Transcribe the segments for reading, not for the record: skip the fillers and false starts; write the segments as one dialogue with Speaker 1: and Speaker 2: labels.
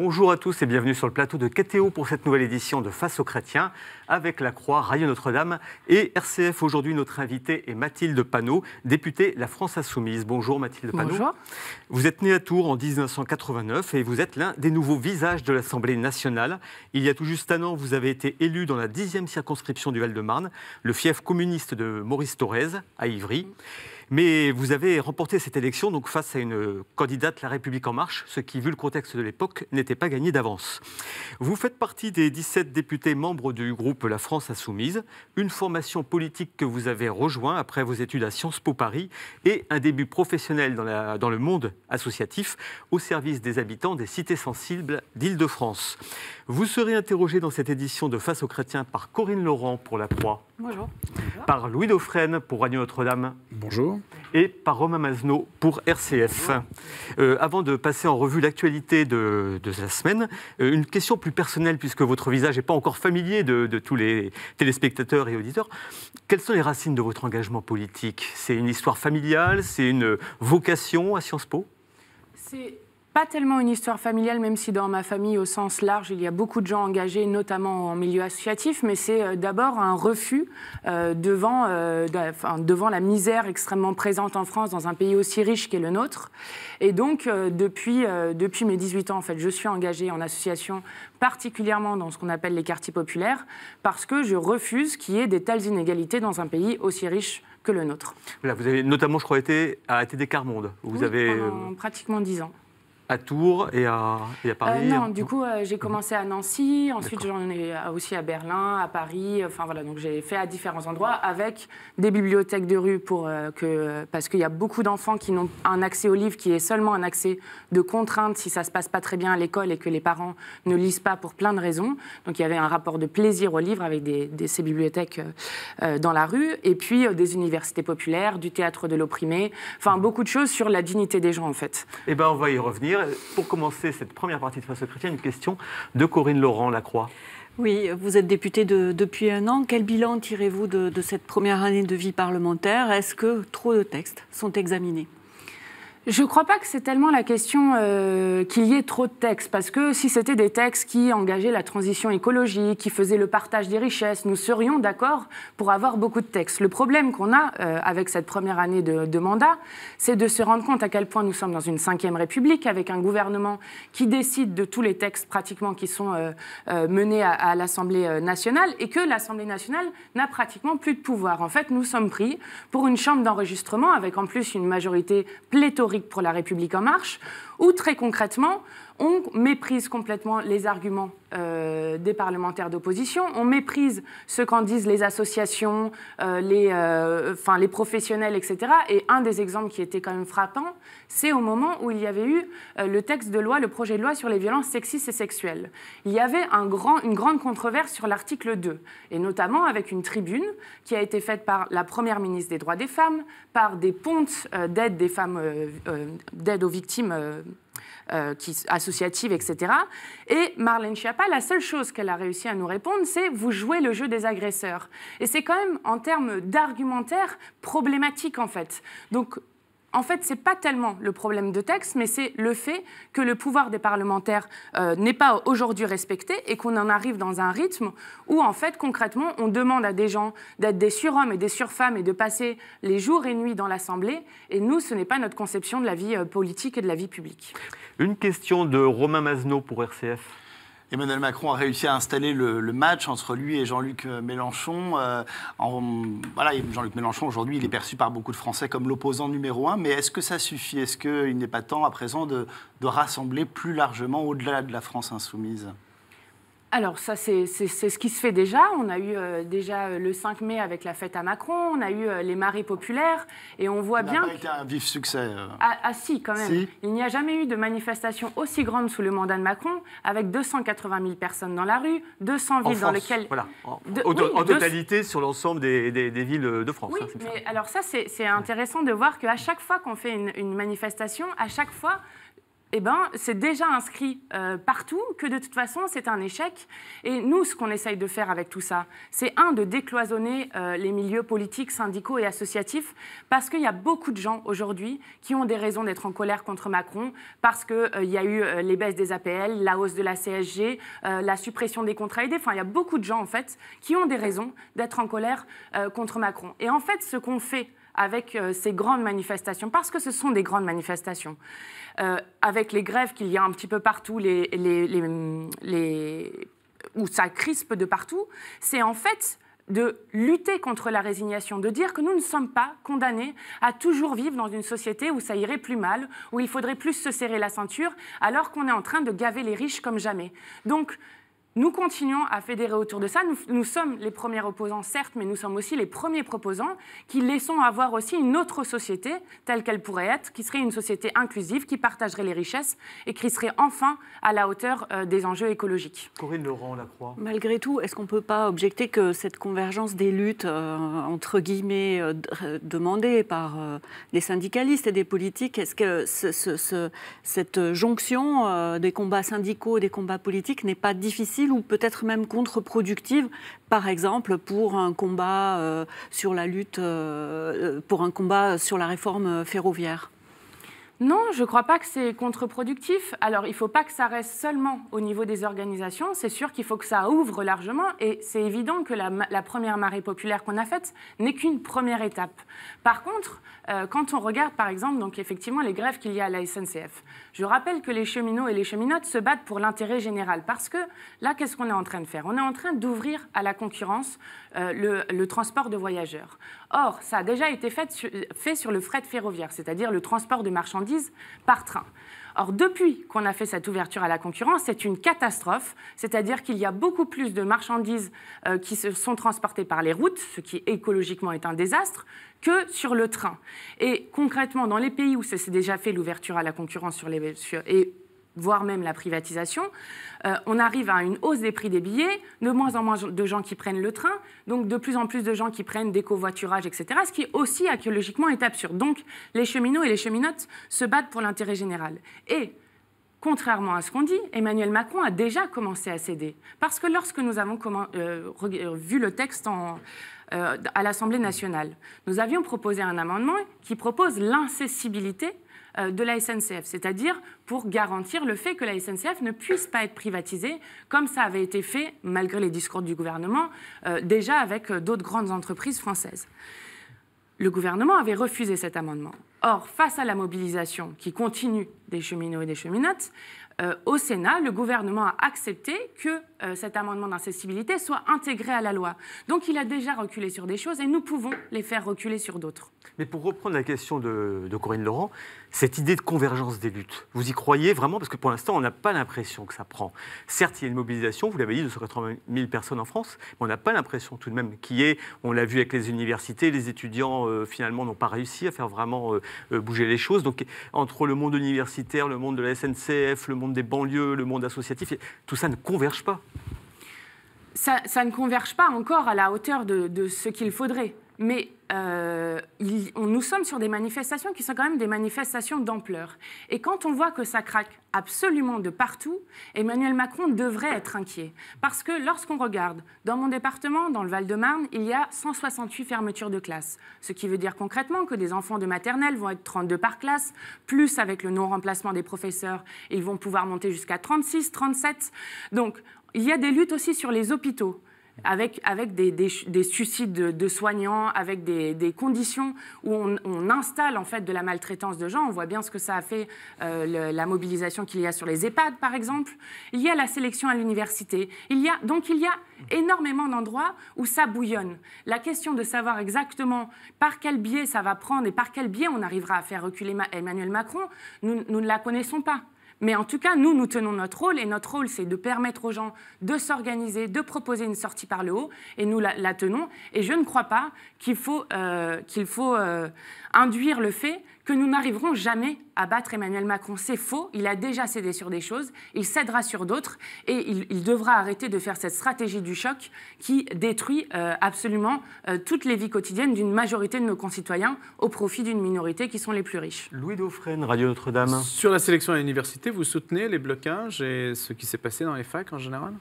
Speaker 1: Bonjour à tous et bienvenue sur le plateau de KTO pour cette nouvelle édition de Face aux chrétiens avec la Croix, Radio Notre-Dame et RCF. Aujourd'hui, notre invitée est Mathilde Panot, députée La France Insoumise. Bonjour Mathilde Panot.
Speaker 2: Bonjour.
Speaker 1: Vous êtes née à Tours en 1989 et vous êtes l'un des nouveaux visages de l'Assemblée nationale. Il y a tout juste un an, vous avez été élu dans la 10e circonscription du Val-de-Marne, le fief communiste de Maurice Thorez à Ivry. Mais vous avez remporté cette élection donc face à une candidate La République En Marche, ce qui, vu le contexte de l'époque, n'était pas gagné d'avance. Vous faites partie des 17 députés membres du groupe La France Insoumise, une formation politique que vous avez rejoint après vos études à Sciences Po Paris et un début professionnel dans le monde associatif au service des habitants des cités sensibles d'Île-de-France. Vous serez interrogé dans cette édition de Face aux chrétiens par Corinne Laurent pour La Croix.
Speaker 2: Bonjour.
Speaker 1: Par Louis Dauphren pour Radio Notre-Dame.
Speaker 3: Bonjour.
Speaker 1: Et par Romain Mazneau pour RCF. Avant de passer en revue l'actualité de la semaine, une question plus personnelle, puisque votre visage n'est pas encore familier de tous les téléspectateurs et auditeurs. Quelles sont les racines de votre engagement politique? C'est une histoire familiale? C'est une vocation à Sciences Po?
Speaker 2: C'est pas tellement une histoire familiale, même si dans ma famille, au sens large, il y a beaucoup de gens engagés, notamment en milieu associatif, mais c'est d'abord un refus devant la misère extrêmement présente en France, dans un pays aussi riche qu'est le nôtre. Et donc, depuis mes 18 ans, en fait, je suis engagée en association, particulièrement dans ce qu'on appelle les quartiers populaires, parce que je refuse qu'il y ait des telles inégalités dans un pays aussi riche que le nôtre.
Speaker 1: Voilà, vous avez notamment, je crois, été à TD Carmonde. Vous avez
Speaker 2: pendant pratiquement 10 ans.
Speaker 1: À Tours et à Paris?
Speaker 2: Non, du coup, j'ai commencé à Nancy, ensuite j'en ai aussi à Berlin, à Paris, enfin voilà, donc j'ai fait à différents endroits avec des bibliothèques de rue parce qu'il y a beaucoup d'enfants qui n'ont un accès au livre qui est seulement un accès de contrainte si ça se passe pas très bien à l'école et que les parents ne lisent pas pour plein de raisons. Donc il y avait un rapport de plaisir au livre avec ces bibliothèques dans la rue, et puis des universités populaires, du théâtre de l'opprimé, enfin beaucoup de choses sur la dignité des gens en fait.
Speaker 1: Eh bien, on va y revenir. Pour commencer cette première partie de Face aux chrétiens, une question de Corinne Laurent, La Croix.
Speaker 4: Oui, vous êtes députée depuis un an. Quel bilan tirez-vous de cette première année de vie parlementaire? Est-ce que trop de textes sont examinés?
Speaker 2: Je ne crois pas que c'est tellement la question qu'il y ait trop de textes, parce que si c'était des textes qui engageaient la transition écologique, qui faisaient le partage des richesses, nous serions d'accord pour avoir beaucoup de textes. Le problème qu'on a avec cette première année de mandat, c'est de se rendre compte à quel point nous sommes dans une 5e République, avec un gouvernement qui décide de tous les textes pratiquement qui sont menés à l'Assemblée nationale, et que l'Assemblée nationale n'a pratiquement plus de pouvoir. En fait, nous sommes pris pour une chambre d'enregistrement, avec en plus une majorité pléthorique pour La République En Marche, où très concrètement, on méprise complètement les arguments des parlementaires d'opposition, on méprise ce qu'en disent les associations, les professionnels, etc. Et un des exemples qui était quand même frappant, c'est au moment où il y avait eu le texte de loi, le projet de loi sur les violences sexistes et sexuelles. Il y avait une grande controverse sur l'article 2, et notamment avec une tribune qui a été faite par la Première ministre des Droits des Femmes, par des pontes d'aide des femmes, d'aide aux victimes associatives, etc. Et Marlène Schiappa, la seule chose qu'elle a réussi à nous répondre, c'est « vous jouez le jeu des agresseurs ». Et c'est quand même, en termes d'argumentaire, problématique, en fait. Donc, en fait, ce n'est pas tellement le problème de texte, mais c'est le fait que le pouvoir des parlementaires n'est pas aujourd'hui respecté et qu'on en arrive dans un rythme où, en fait, concrètement, on demande à des gens d'être des surhommes et des surfemmes et de passer les jours et nuits dans l'Assemblée. Et nous, ce n'est pas notre conception de la vie politique et de la vie publique.
Speaker 1: Une question de Romain Mazneau pour RCF.
Speaker 3: Emmanuel Macron a réussi à installer le match entre lui et Jean-Luc Mélenchon. Jean-Luc Mélenchon, aujourd'hui, il est perçu par beaucoup de Français comme l'opposant numéro 1. Mais est-ce que ça suffit? Est-ce qu'il n'est pas temps, à présent, de rassembler plus largement au-delà de la France insoumise?
Speaker 2: Alors ça, c'est ce qui se fait déjà. On a eu déjà le 5 mai avec la fête à Macron, on a eu les marées populaires, et on voit bien... Ça n'a
Speaker 3: pas été un vif succès.
Speaker 2: Ah si, quand même. Si. Il n'y a jamais eu de manifestation aussi grande sous le mandat de Macron, avec 280 000 personnes dans la rue, 200 villes dans lesquelles...
Speaker 1: Voilà. En totalité, sur l'ensemble des villes de France.
Speaker 2: Oui, mais alors ça, c'est intéressant de voir qu'à chaque fois qu'on fait une manifestation, à chaque fois... eh ben, c'est déjà inscrit partout, que de toute façon, c'est un échec. Et nous, ce qu'on essaye de faire avec tout ça, c'est de décloisonner les milieux politiques, syndicaux et associatifs, parce qu'il y a beaucoup de gens aujourd'hui qui ont des raisons d'être en colère contre Macron, parce qu'il y a eu les baisses des APL, la hausse de la CSG, la suppression des contrats aidés. Enfin, il y a beaucoup de gens, en fait, qui ont des raisons d'être en colère contre Macron. Et en fait, ce qu'on fait avec ces grandes manifestations, parce que ce sont des grandes manifestations, avec les grèves qu'il y a un petit peu partout, où ça crispe de partout, c'est en fait de lutter contre la résignation, de dire que nous ne sommes pas condamnés à toujours vivre dans une société où ça irait plus mal, où il faudrait plus se serrer la ceinture, alors qu'on est en train de gaver les riches comme jamais. Donc, nous continuons à fédérer autour de ça. Nous sommes les premiers opposants, certes, mais nous sommes aussi les premiers proposants qui laissons avoir aussi une autre société telle qu'elle pourrait être, qui serait une société inclusive, qui partagerait les richesses et qui serait enfin à la hauteur des enjeux écologiques.
Speaker 1: Corinne Laurent-Lacroix.
Speaker 4: Malgré tout, est-ce qu'on ne peut pas objecter que cette convergence des luttes, entre guillemets, demandées par des syndicalistes et des politiques, est-ce que cette jonction des combats syndicaux et des combats politiques n'est pas difficile ou peut-être même contre-productive, par exemple, pour un combat sur la lutte, pour un combat sur la réforme ferroviaire?
Speaker 2: Non, je ne crois pas que c'est contre-productif. Alors, il ne faut pas que ça reste seulement au niveau des organisations. C'est sûr qu'il faut que ça ouvre largement. Et c'est évident que la première marée populaire qu'on a faite n'est qu'une première étape. Par contre, quand on regarde, par exemple, donc effectivement, les grèves qu'il y a à la SNCF, je rappelle que les cheminots et les cheminotes se battent pour l'intérêt général. Parce que là, qu'est-ce qu'on est en train de faire? On est en train d'ouvrir à la concurrence le transport de voyageurs. Or, ça a déjà été fait sur le fret ferroviaire, c'est-à-dire le transport de marchandises par train. Or, depuis qu'on a fait cette ouverture à la concurrence, c'est une catastrophe, c'est-à-dire qu'il y a beaucoup plus de marchandises qui sont transportées par les routes, ce qui écologiquement est un désastre, que sur le train. Et concrètement, dans les pays où ça s'est déjà fait l'ouverture à la concurrence voire même la privatisation, on arrive à une hausse des prix des billets, de moins en moins de gens qui prennent le train, donc de plus en plus de gens qui prennent des covoiturages, etc., ce qui aussi écologiquement est absurde. Donc les cheminots et les cheminotes se battent pour l'intérêt général. Et contrairement à ce qu'on dit, Emmanuel Macron a déjà commencé à céder. Parce que lorsque nous avons vu le texte à l'Assemblée nationale, nous avions proposé un amendement qui propose l'incessibilité de la SNCF, c'est-à-dire pour garantir le fait que la SNCF ne puisse pas être privatisée, comme ça avait été fait, malgré les discours du gouvernement, déjà avec d'autres grandes entreprises françaises. Le gouvernement avait refusé cet amendement. Or, face à la mobilisation qui continue des cheminots et des cheminotes, au Sénat, le gouvernement a accepté que cet amendement d'incessibilité soit intégré à la loi. Donc il a déjà reculé sur des choses et nous pouvons les faire reculer sur d'autres.
Speaker 1: Mais pour reprendre la question de Corinne Laurent, cette idée de convergence des luttes, vous y croyez vraiment? Parce que pour l'instant, on n'a pas l'impression que ça prend. Certes, il y a une mobilisation, vous l'avez dit, de 280 000 personnes en France, mais on n'a pas l'impression tout de même qu'il y ait, on l'a vu avec les universités, les étudiants finalement n'ont pas réussi à faire vraiment bouger les choses. Donc entre le monde universitaire, le monde de la SNCF, le monde des banlieues, le monde associatif, tout ça ne converge pas.
Speaker 2: Ça ne converge pas encore à la hauteur de ce qu'il faudrait. Mais nous sommes sur des manifestations qui sont quand même des manifestations d'ampleur. Et quand on voit que ça craque absolument de partout, Emmanuel Macron devrait être inquiet. Parce que lorsqu'on regarde, dans mon département, dans le Val-de-Marne, il y a 168 fermetures de classes. Ce qui veut dire concrètement que des enfants de maternelle vont être 32 par classe, plus avec le non-remplacement des professeurs, ils vont pouvoir monter jusqu'à 36, 37. Donc, il y a des luttes aussi sur les hôpitaux. Avec des suicides de soignants, avec des conditions où on installe en fait de la maltraitance de gens. On voit bien ce que ça a fait, la mobilisation qu'il y a sur les EHPAD, par exemple. Il y a la sélection à l'université. Donc il y a énormément d'endroits où ça bouillonne. La question de savoir exactement par quel biais ça va prendre et par quel biais on arrivera à faire reculer Emmanuel Macron, nous ne la connaissons pas. Mais en tout cas, nous tenons notre rôle, et notre rôle, c'est de permettre aux gens de s'organiser, de proposer une sortie par le haut, et nous la tenons. Et je ne crois pas qu'il faut induire le fait que nous n'arriverons jamais à battre Emmanuel Macron. C'est faux, il a déjà cédé sur des choses, il cédera sur d'autres et il devra arrêter de faire cette stratégie du choc qui détruit absolument toutes les vies quotidiennes d'une majorité de nos concitoyens au profit d'une minorité qui sont les plus riches.
Speaker 1: Louis Dauphren, Radio Notre-Dame.
Speaker 5: Sur la sélection à l'université, vous soutenez les blocages et ce qui s'est passé dans les facs en général ?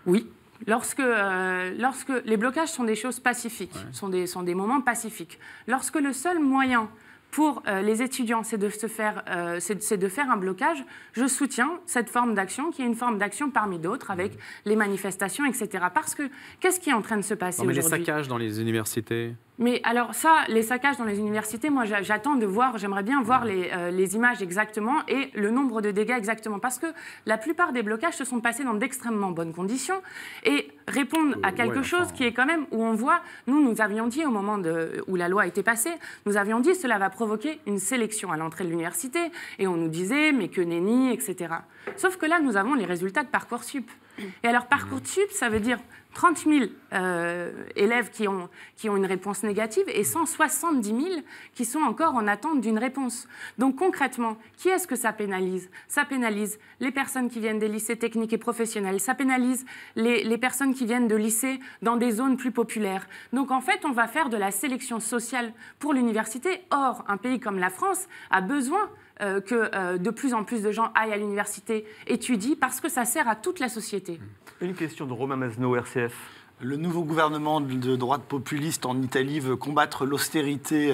Speaker 2: Oui. Lorsque les blocages sont des choses pacifiques, sont des moments pacifiques. Lorsque le seul moyen pour les étudiants, c'est de faire un blocage, je soutiens cette forme d'action qui est une forme d'action parmi d'autres avec les manifestations, etc. Parce que qu'est-ce qui est en train de se passer aujourd'hui ?
Speaker 5: Les saccages dans les universités.
Speaker 2: Mais alors ça, les saccages dans les universités, moi j'attends de voir, j'aimerais bien voir les images exactement et le nombre de dégâts exactement. Parce que la plupart des blocages se sont passés dans d'extrêmement bonnes conditions et répondent à quelque chose qui est quand même où on voit, nous avions dit au moment où la loi a été passée, nous avions dit cela va provoquer une sélection à l'entrée de l'université et on nous disait mais que nenni, etc. Sauf que là, nous avons les résultats de Parcoursup. Et alors Parcoursup, ça veut dire 30 000 élèves qui ont une réponse négative et 170 000 qui sont encore en attente d'une réponse. Donc concrètement, qui est-ce que ça pénalise ? Ça pénalise les personnes qui viennent des lycées techniques et professionnels, ça pénalise les personnes qui viennent de lycées dans des zones plus populaires. Donc en fait, on va faire de la sélection sociale pour l'université. Or, un pays comme la France a besoin que de plus en plus de gens aillent à l'université, étudient, parce que ça sert à toute la société.
Speaker 1: Une question de Romain Mazneau, RCF.
Speaker 3: Le nouveau gouvernement de droite populiste en Italie veut combattre l'austérité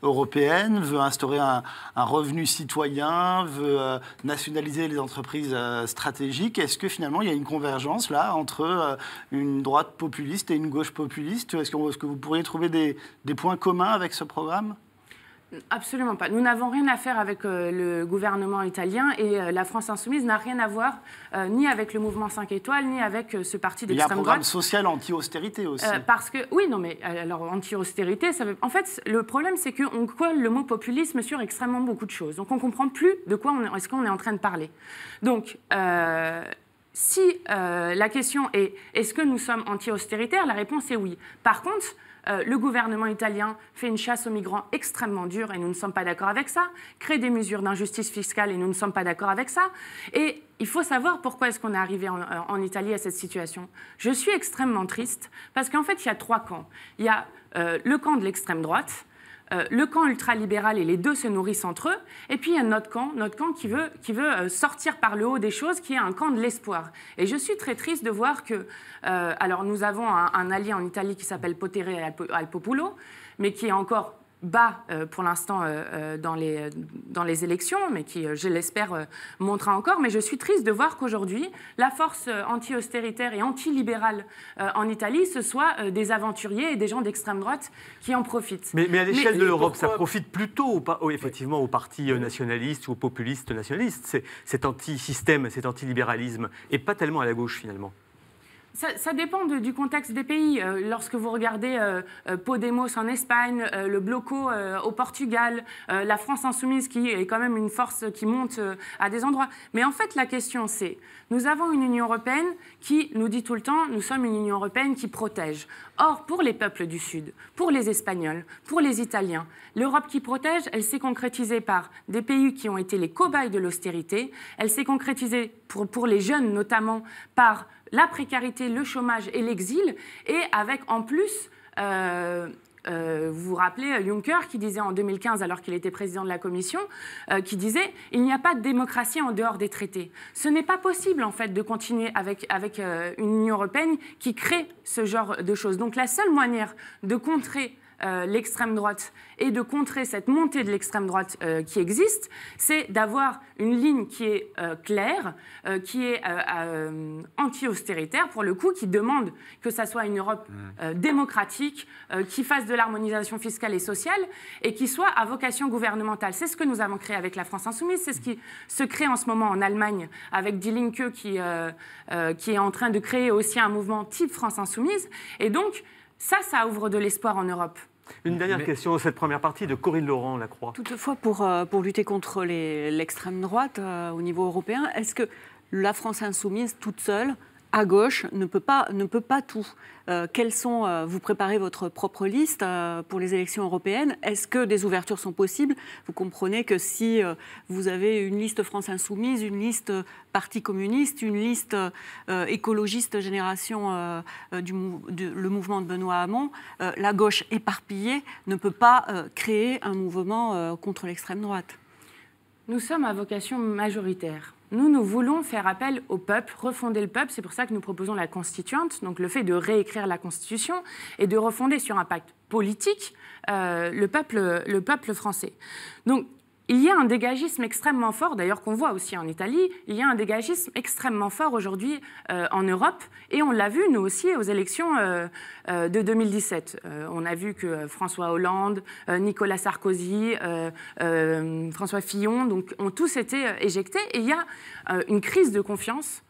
Speaker 3: européenne, veut instaurer un revenu citoyen, veut nationaliser les entreprises stratégiques. Est-ce que finalement il y a une convergence là entre une droite populiste et une gauche populiste ? Est-ce que vous pourriez trouver des points communs avec ce programme ?
Speaker 2: Absolument pas. Nous n'avons rien à faire avec le gouvernement italien et la France Insoumise n'a rien à voir ni avec le mouvement 5 étoiles, ni avec ce parti d'extrême droite.
Speaker 3: Il y a un programme social anti-austérité aussi.
Speaker 2: Parce que, oui, non, mais alors anti-austérité, ça veut... En fait, le problème, c'est qu'on colle le mot populisme sur extrêmement beaucoup de choses. Donc on ne comprend plus de quoi est-ce qu'on est en train de parler. Donc, si la question est est-ce que nous sommes anti-austéritaires, la réponse est oui. Par contre, le gouvernement italien fait une chasse aux migrants extrêmement dure et nous ne sommes pas d'accord avec ça, crée des mesures d'injustice fiscale et nous ne sommes pas d'accord avec ça. Et il faut savoir pourquoi est-ce qu'on est arrivé en Italie à cette situation. Je suis extrêmement triste parce qu'en fait, il y a 3 camps. Il y a le camp de l'extrême droite, le camp ultralibéral et les deux se nourrissent entre eux. Et puis il y a notre camp qui veut sortir par le haut des choses, qui est un camp de l'espoir. Et je suis très triste de voir que... alors nous avons un allié en Italie qui s'appelle Potere al Popolo, mais qui est encore bas pour l'instant dans les élections, mais qui, je l'espère, montera encore. Mais je suis triste de voir qu'aujourd'hui, la force anti-austéritaire et anti-libérale en Italie, ce soit des aventuriers et des gens d'extrême droite qui en profitent.
Speaker 1: Mais à l'échelle de l'Europe, ça profite plutôt effectivement aux partis nationalistes ou aux populistes nationalistes, cet anti-système, cet anti-libéralisme, et pas tellement à la gauche finalement.
Speaker 2: Ça dépend du contexte des pays. Lorsque vous regardez Podemos en Espagne, le Bloco au Portugal, la France Insoumise qui est quand même une force qui monte à des endroits. Mais en fait, la question c'est, nous avons une Union européenne qui nous dit tout le temps, nous sommes une Union européenne qui protège. Or, pour les peuples du Sud, pour les Espagnols, pour les Italiens, l'Europe qui protège, elle s'est concrétisée par des pays qui ont été les cobayes de l'austérité. Elle s'est concrétisée pour les jeunes notamment par la précarité, le chômage et l'exil, et avec en plus, vous vous rappelez Juncker qui disait en 2015, alors qu'il était président de la Commission, qui disait « il n'y a pas de démocratie en dehors des traités ». Ce n'est pas possible en fait de continuer avec une Union européenne qui crée ce genre de choses. Donc la seule manière de contrer l'extrême droite et de contrer cette montée de l'extrême droite qui existe, c'est d'avoir une ligne qui est claire, qui est anti-austéritaire pour le coup, qui demande que ça soit une Europe démocratique, qui fasse de l'harmonisation fiscale et sociale et qui soit à vocation gouvernementale. C'est ce que nous avons créé avec la France Insoumise, c'est ce qui se crée en ce moment en Allemagne avec Die Linke qui est en train de créer aussi un mouvement type France Insoumise. Et donc, ça ouvre de l'espoir en Europe.
Speaker 1: Une dernière question, cette première partie de Corinne Laurent, La Croix.
Speaker 4: Toutefois, pour lutter contre l'extrême droite au niveau européen, est-ce que la France insoumise, toute seule, à gauche ne peut pas tout. Vous préparez votre propre liste pour les élections européennes. Est-ce que des ouvertures sont possibles? Vous comprenez que si vous avez une liste France Insoumise, une liste Parti communiste, une liste écologiste génération, le mouvement de Benoît Hamon, la gauche éparpillée ne peut pas créer un mouvement contre l'extrême droite.
Speaker 2: Nous sommes à vocation majoritaire. Nous voulons faire appel au peuple, refonder le peuple. C'est pour ça que nous proposons la constituante, donc le fait de réécrire la Constitution et de refonder sur un pacte politique le peuple français. Donc, il y a un dégagisme extrêmement fort, d'ailleurs qu'on voit aussi en Italie, il y a un dégagisme extrêmement fort aujourd'hui en Europe, et on l'a vu nous aussi aux élections de 2017. On a vu que François Hollande, Nicolas Sarkozy, François Fillon, donc, ont tous été éjectés, et il y a une crise de confiance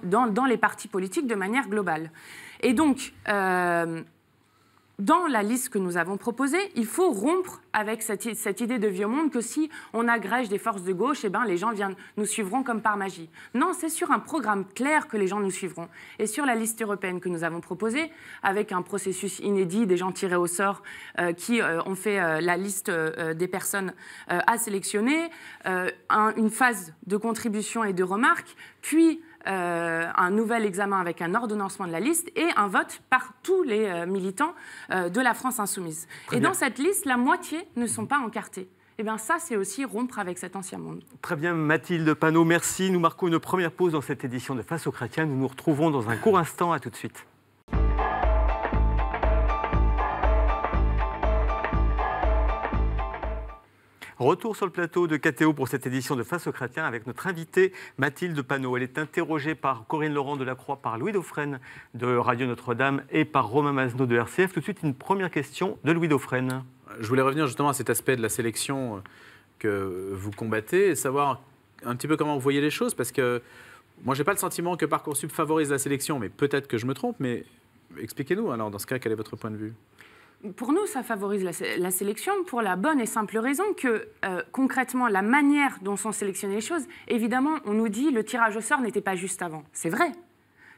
Speaker 2: dans les partis politiques de manière globale. Et donc, dans la liste que nous avons proposée, il faut rompre avec cette idée de vieux monde que si on agrège des forces de gauche, eh ben, les gens nous suivront comme par magie. Non, c'est sur un programme clair que les gens nous suivront. Et sur la liste européenne que nous avons proposée, avec un processus inédit, des gens tirés au sort qui ont fait la liste des personnes à sélectionner, une phase de contribution et de remarques, puis un nouvel examen avec un ordonnancement de la liste et un vote par tous les militants de la France insoumise. Et dans cette liste, la moitié ne sont pas encartés. Et bien ça, c'est aussi rompre avec cet ancien monde.
Speaker 1: Très bien, Mathilde Panot, merci. Nous marquons une première pause dans cette édition de Face aux chrétiens. Nous nous retrouvons dans un court instant. À tout de suite. Retour sur le plateau de KTO pour cette édition de Face aux chrétiens avec notre invitée Mathilde Panot. Elle est interrogée par Corinne Laurent de la Croix, par Louis Dauphren de Radio Notre-Dame et par Romain Masneau de RCF. Tout de suite, une première question de Louis Dauphren.
Speaker 5: Je voulais revenir justement à cet aspect de la sélection que vous combattez et savoir un petit peu comment vous voyez les choses, parce que moi, je n'ai pas le sentiment que Parcoursup favorise la sélection, mais peut-être que je me trompe, mais expliquez-nous alors, dans ce cas, quel est votre point de vue ?
Speaker 2: Pour nous, ça favorise la sélection pour la bonne et simple raison que, concrètement, la manière dont sont sélectionnées les choses, évidemment, on nous dit le tirage au sort n'était pas juste avant. C'est vrai.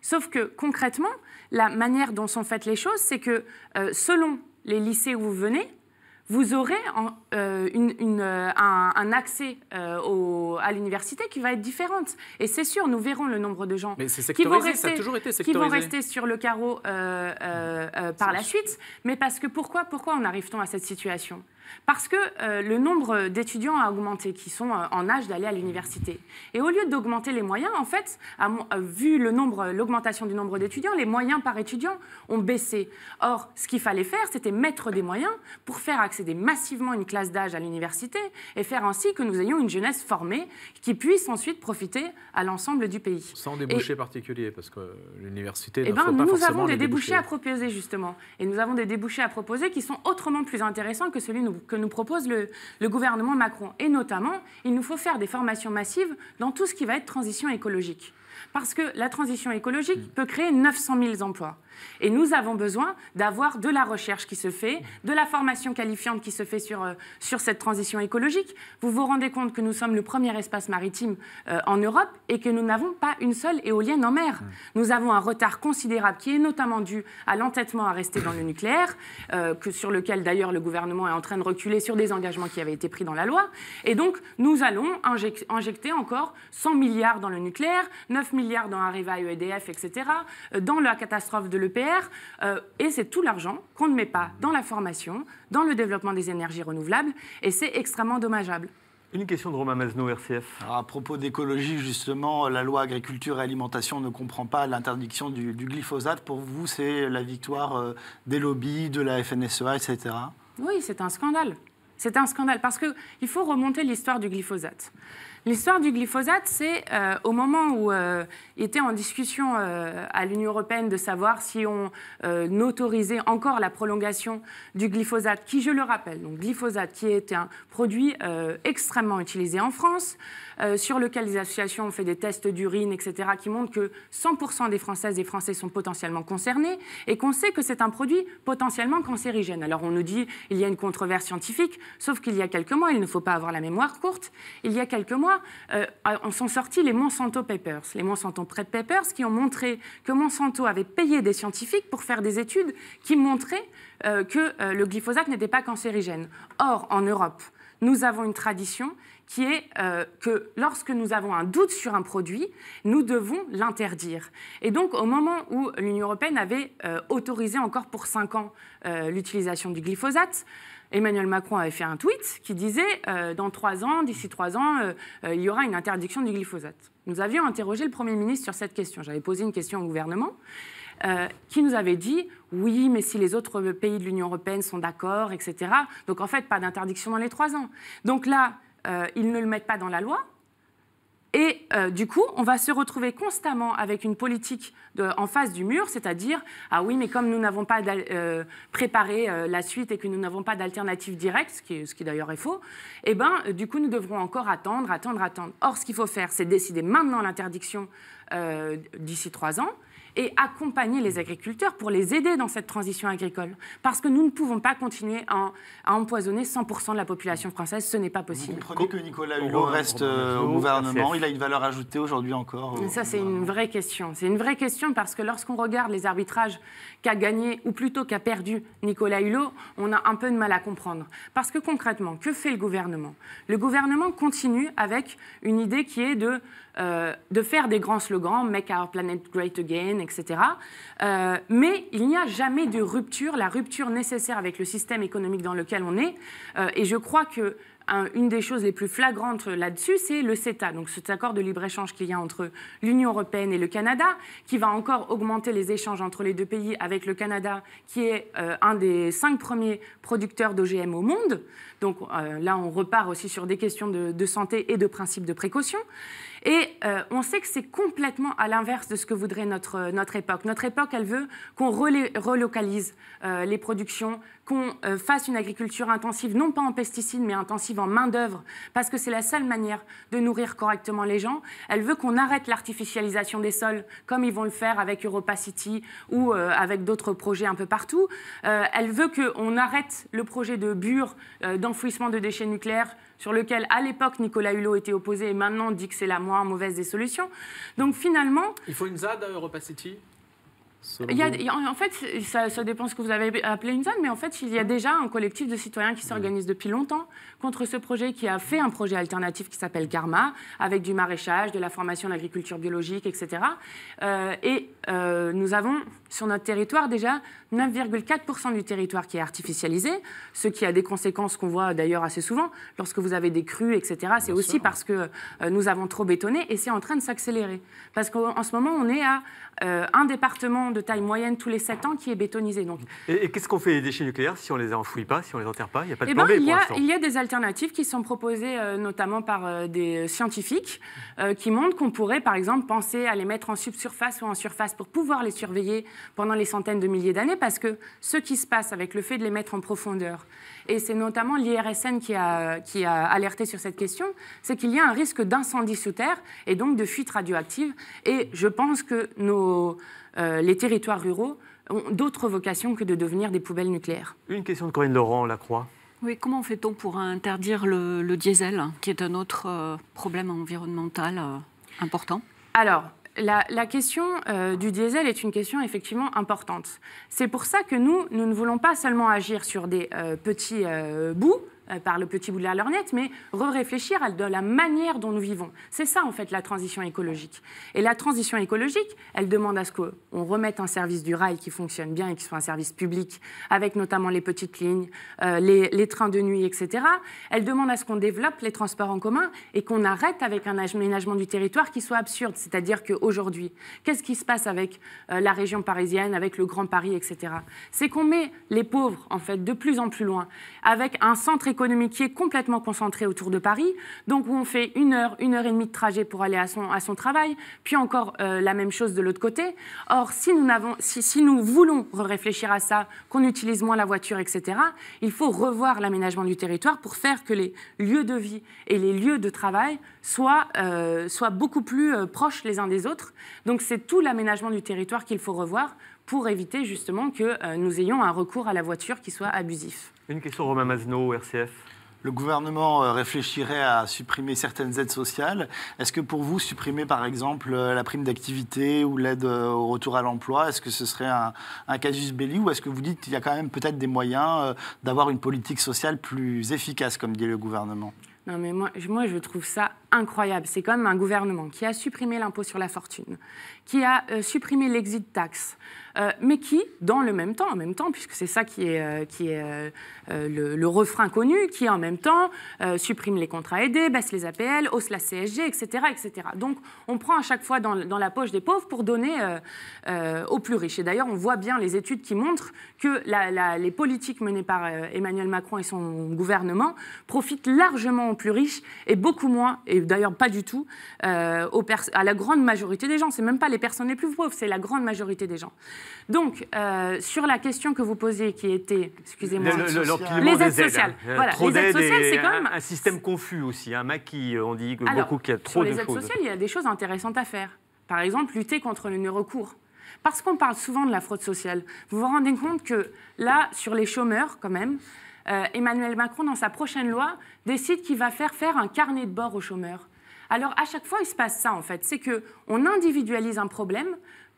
Speaker 2: Sauf que, concrètement, la manière dont sont faites les choses, c'est que, selon les lycées où vous venez, vous aurez un accès à l'université qui va être différente. Et c'est sûr, nous verrons le nombre de gens qui vont rester sur le carreau par la suite. Mais parce que pourquoi en arrive-t-on à cette situation ? Parce que le nombre d'étudiants a augmenté, qui sont en âge d'aller à l'université. Et au lieu d'augmenter les moyens, en fait, vu l'augmentation du nombre d'étudiants, les moyens par étudiant ont baissé. Or, ce qu'il fallait faire, c'était mettre des moyens pour faire accéder massivement une classe d'âge à l'université et faire ainsi que nous ayons une jeunesse formée qui puisse ensuite profiter à l'ensemble du pays.
Speaker 5: Sans débouchés particuliers, parce que l'université ne faut pas forcément
Speaker 2: nous avons des débouchés à proposer, justement. Et nous avons des débouchés à proposer qui sont autrement plus intéressants que celui que nous propose le gouvernement Macron. Et notamment, il nous faut faire des formations massives dans tout ce qui va être transition écologique. Parce que la transition écologique peut créer 900 000 emplois. Et nous avons besoin d'avoir de la recherche qui se fait, de la formation qualifiante qui se fait sur cette transition écologique. Vous vous rendez compte que nous sommes le premier espace maritime en Europe et que nous n'avons pas une seule éolienne en mer. Nous avons un retard considérable qui est notamment dû à l'entêtement à rester dans le nucléaire, sur lequel d'ailleurs le gouvernement est en train de reculer sur des engagements qui avaient été pris dans la loi. Et donc nous allons injecter encore 100 milliards dans le nucléaire, 9 milliards dans Areva et EDF, etc., dans la catastrophe de l'EPR, et c'est tout l'argent qu'on ne met pas dans la formation, dans le développement des énergies renouvelables, et c'est extrêmement dommageable.
Speaker 1: Une question de Romain Masneau, RCF.
Speaker 3: Alors, à propos d'écologie, justement, la loi agriculture et alimentation ne comprend pas l'interdiction du glyphosate. Pour vous, c'est la victoire des lobbies, de la FNSEA, etc.
Speaker 2: Oui, c'est un scandale. C'est un scandale parce qu'il faut remonter l'histoire du glyphosate. L'histoire du glyphosate, c'est au moment où il était en discussion à l'Union européenne de savoir si on autorisait encore la prolongation du glyphosate, qui, je le rappelle, donc glyphosate qui est un produit extrêmement utilisé en France, sur lequel les associations ont fait des tests d'urine, etc., qui montrent que 100% des Françaises et Français sont potentiellement concernés et qu'on sait que c'est un produit potentiellement cancérigène. Alors on nous dit il y a une controverse scientifique, sauf qu'il y a quelques mois, il ne faut pas avoir la mémoire courte, il y a quelques mois, mois, en sont sortis les Monsanto Papers. Les Monsanto Papers qui ont montré que Monsanto avait payé des scientifiques pour faire des études qui montraient que le glyphosate n'était pas cancérigène. Or, en Europe, nous avons une tradition qui est que lorsque nous avons un doute sur un produit, nous devons l'interdire. Et donc, au moment où l'Union européenne avait autorisé encore pour 5 ans l'utilisation du glyphosate, Emmanuel Macron avait fait un tweet qui disait d'ici 3 ans, il y aura une interdiction du glyphosate. Nous avions interrogé le Premier ministre sur cette question. J'avais posé une question au gouvernement qui nous avait dit « Oui, mais si les autres pays de l'Union européenne sont d'accord, etc. » Donc, en fait, pas d'interdiction dans les 3 ans. Donc là, ils ne le mettent pas dans la loi. Et du coup, on va se retrouver constamment avec une politique en face du mur, c'est-à-dire « Ah oui, mais comme nous n'avons pas préparé la suite et que nous n'avons pas d'alternative directe, ce qui d'ailleurs est faux, eh ben, du coup, nous devrons encore attendre. Or, ce qu'il faut faire, c'est décider maintenant l'interdiction d'ici 3 ans et accompagner les agriculteurs pour les aider dans cette transition agricole. Parce que nous ne pouvons pas continuer à empoisonner 100% de la population française, ce n'est pas possible.
Speaker 3: Vous comprenez que Nicolas Hulot reste au gouvernement, il a une valeur ajoutée aujourd'hui encore
Speaker 2: Ça, c'est une vraie question. C'est une vraie question parce que lorsqu'on regarde les arbitrages qu'a gagné, ou plutôt qu'a perdu Nicolas Hulot, on a un peu de mal à comprendre. Parce que concrètement, que fait le gouvernement ? Le gouvernement continue avec une idée qui est de faire des grands slogans, « Make our planet great again », etc. Mais il n'y a jamais de rupture, la rupture nécessaire avec le système économique dans lequel on est. Et je crois que une des choses les plus flagrantes là-dessus, c'est le CETA, donc cet accord de libre-échange qu'il y a entre l'Union européenne et le Canada, qui va encore augmenter les échanges entre les deux pays, avec le Canada, qui est un des 5 premiers producteurs d'OGM au monde. Donc là, on repart aussi sur des questions de santé et de principes de précaution. Et on sait que c'est complètement à l'inverse de ce que voudrait notre époque. Notre époque, elle veut qu'on relocalise les productions, qu'on fasse une agriculture intensive, non pas en pesticides, mais intensive en main-d'œuvre, parce que c'est la seule manière de nourrir correctement les gens. Elle veut qu'on arrête l'artificialisation des sols, comme ils vont le faire avec EuropaCity ou avec d'autres projets un peu partout. Elle veut qu'on arrête le projet de Bure, d'enfouissement de déchets nucléaires, sur lequel, à l'époque, Nicolas Hulot était opposé et maintenant on dit que c'est la moins mauvaise des solutions. Donc finalement...
Speaker 5: Il faut une ZAD à EuropaCity ?
Speaker 2: En fait, ça dépend ce que vous avez appelé une zone, mais en fait, il y a déjà un collectif de citoyens qui s'organise depuis longtemps contre ce projet, qui a fait un projet alternatif qui s'appelle Karma, avec du maraîchage, de la formation de l'agriculture biologique, etc. Nous avons sur notre territoire déjà 9,4% du territoire qui est artificialisé, ce qui a des conséquences qu'on voit d'ailleurs assez souvent. Lorsque vous avez des crues, etc., c'est aussi parce que nous avons trop bétonné et c'est en train de s'accélérer. Parce qu'en ce moment, on est à un département de taille moyenne tous les 7 ans qui est bétonisé. Donc.
Speaker 1: Et qu'est-ce qu'on fait des déchets nucléaires si on ne les enfouit pas, si on ne les enterre pas ? Il n'y a pas de plan B pour l'instant.
Speaker 2: Il y a des alternatives qui sont proposées notamment par des scientifiques qui montrent qu'on pourrait, par exemple, penser à les mettre en subsurface ou en surface pour pouvoir les surveiller pendant les centaines de milliers d'années, parce que ce qui se passe avec le fait de les mettre en profondeur, et c'est notamment l'IRSN qui a alerté sur cette question, c'est qu'il y a un risque d'incendie sous terre et donc de fuite radioactive. Et je pense que les territoires ruraux ont d'autres vocations que de devenir des poubelles nucléaires.
Speaker 1: Une question de Corinne Laurent, Lacroix.
Speaker 4: Oui, comment fait-on pour interdire le diesel, qui est un autre problème environnemental important ?
Speaker 2: Alors, la question du diesel est une question effectivement importante. C'est pour ça que nous ne voulons pas seulement agir sur des petits bouts, par le petit bout de la lorgnette, mais réfléchir à la manière dont nous vivons. C'est ça, en fait, la transition écologique. Et la transition écologique, elle demande à ce qu'on remette un service du rail qui fonctionne bien et qui soit un service public, avec notamment les petites lignes, les trains de nuit, etc. Elle demande à ce qu'on développe les transports en commun et qu'on arrête avec un aménagement du territoire qui soit absurde. C'est-à-dire qu'aujourd'hui, qu'est-ce qui se passe avec la région parisienne, avec le Grand Paris, etc. C'est qu'on met les pauvres, en fait, de plus en plus loin, avec un centre économique qui est complètement concentré autour de Paris, donc où on fait 1 heure, 1 heure et demie de trajet pour aller à son travail, puis encore la même chose de l'autre côté. Or, si nous voulons réfléchir à ça, qu'on utilise moins la voiture, etc., il faut revoir l'aménagement du territoire pour faire que les lieux de vie et les lieux de travail soient beaucoup plus proches les uns des autres. Donc c'est tout l'aménagement du territoire qu'il faut revoir pour éviter justement que nous ayons un recours à la voiture qui soit abusif.
Speaker 1: Une question, Romain Mazenot, RCF.
Speaker 3: le gouvernement réfléchirait à supprimer certaines aides sociales. Est-ce que pour vous, supprimer par exemple la prime d'activité ou l'aide au retour à l'emploi, est-ce que ce serait un casus belli ou est-ce que vous dites qu'il y a quand même peut-être des moyens d'avoir une politique sociale plus efficace, comme dit le gouvernement ?
Speaker 2: Non, mais moi, je trouve ça incroyable. C'est quand même un gouvernement qui a supprimé l'impôt sur la fortune, qui a supprimé l'exit tax, mais qui, dans le même temps, puisque c'est ça qui est le refrain connu, qui en même temps supprime les contrats aidés, baisse les APL, hausse la CSG, etc., etc. Donc, on prend à chaque fois dans la poche des pauvres pour donner aux plus riches. Et d'ailleurs, on voit bien les études qui montrent que les politiques menées par Emmanuel Macron et son gouvernement profitent largement aux plus riches et beaucoup moins, et d'ailleurs pas du tout, à la grande majorité des gens. C'est même pas les personnes les plus pauvres, c'est la grande majorité des gens. Donc, sur la question que vous posiez, qui était, excusez-moi,
Speaker 1: les aides
Speaker 2: sociales. Voilà,
Speaker 1: trop
Speaker 2: les aides sociales, c'est quand même
Speaker 1: un système confus aussi, un maquis. On dit que
Speaker 2: Alors,
Speaker 1: beaucoup qu'il y a trop de choses.
Speaker 2: Sur les aides sociales, il y a des choses intéressantes à faire. Par exemple, lutter contre le non-recours. Parce qu'on parle souvent de la fraude sociale. Vous vous rendez compte que là, sur les chômeurs, quand même, Emmanuel Macron, dans sa prochaine loi, décide qu'il va faire un carnet de bord aux chômeurs. Alors, à chaque fois, il se passe ça, en fait. C'est qu'on individualise un problème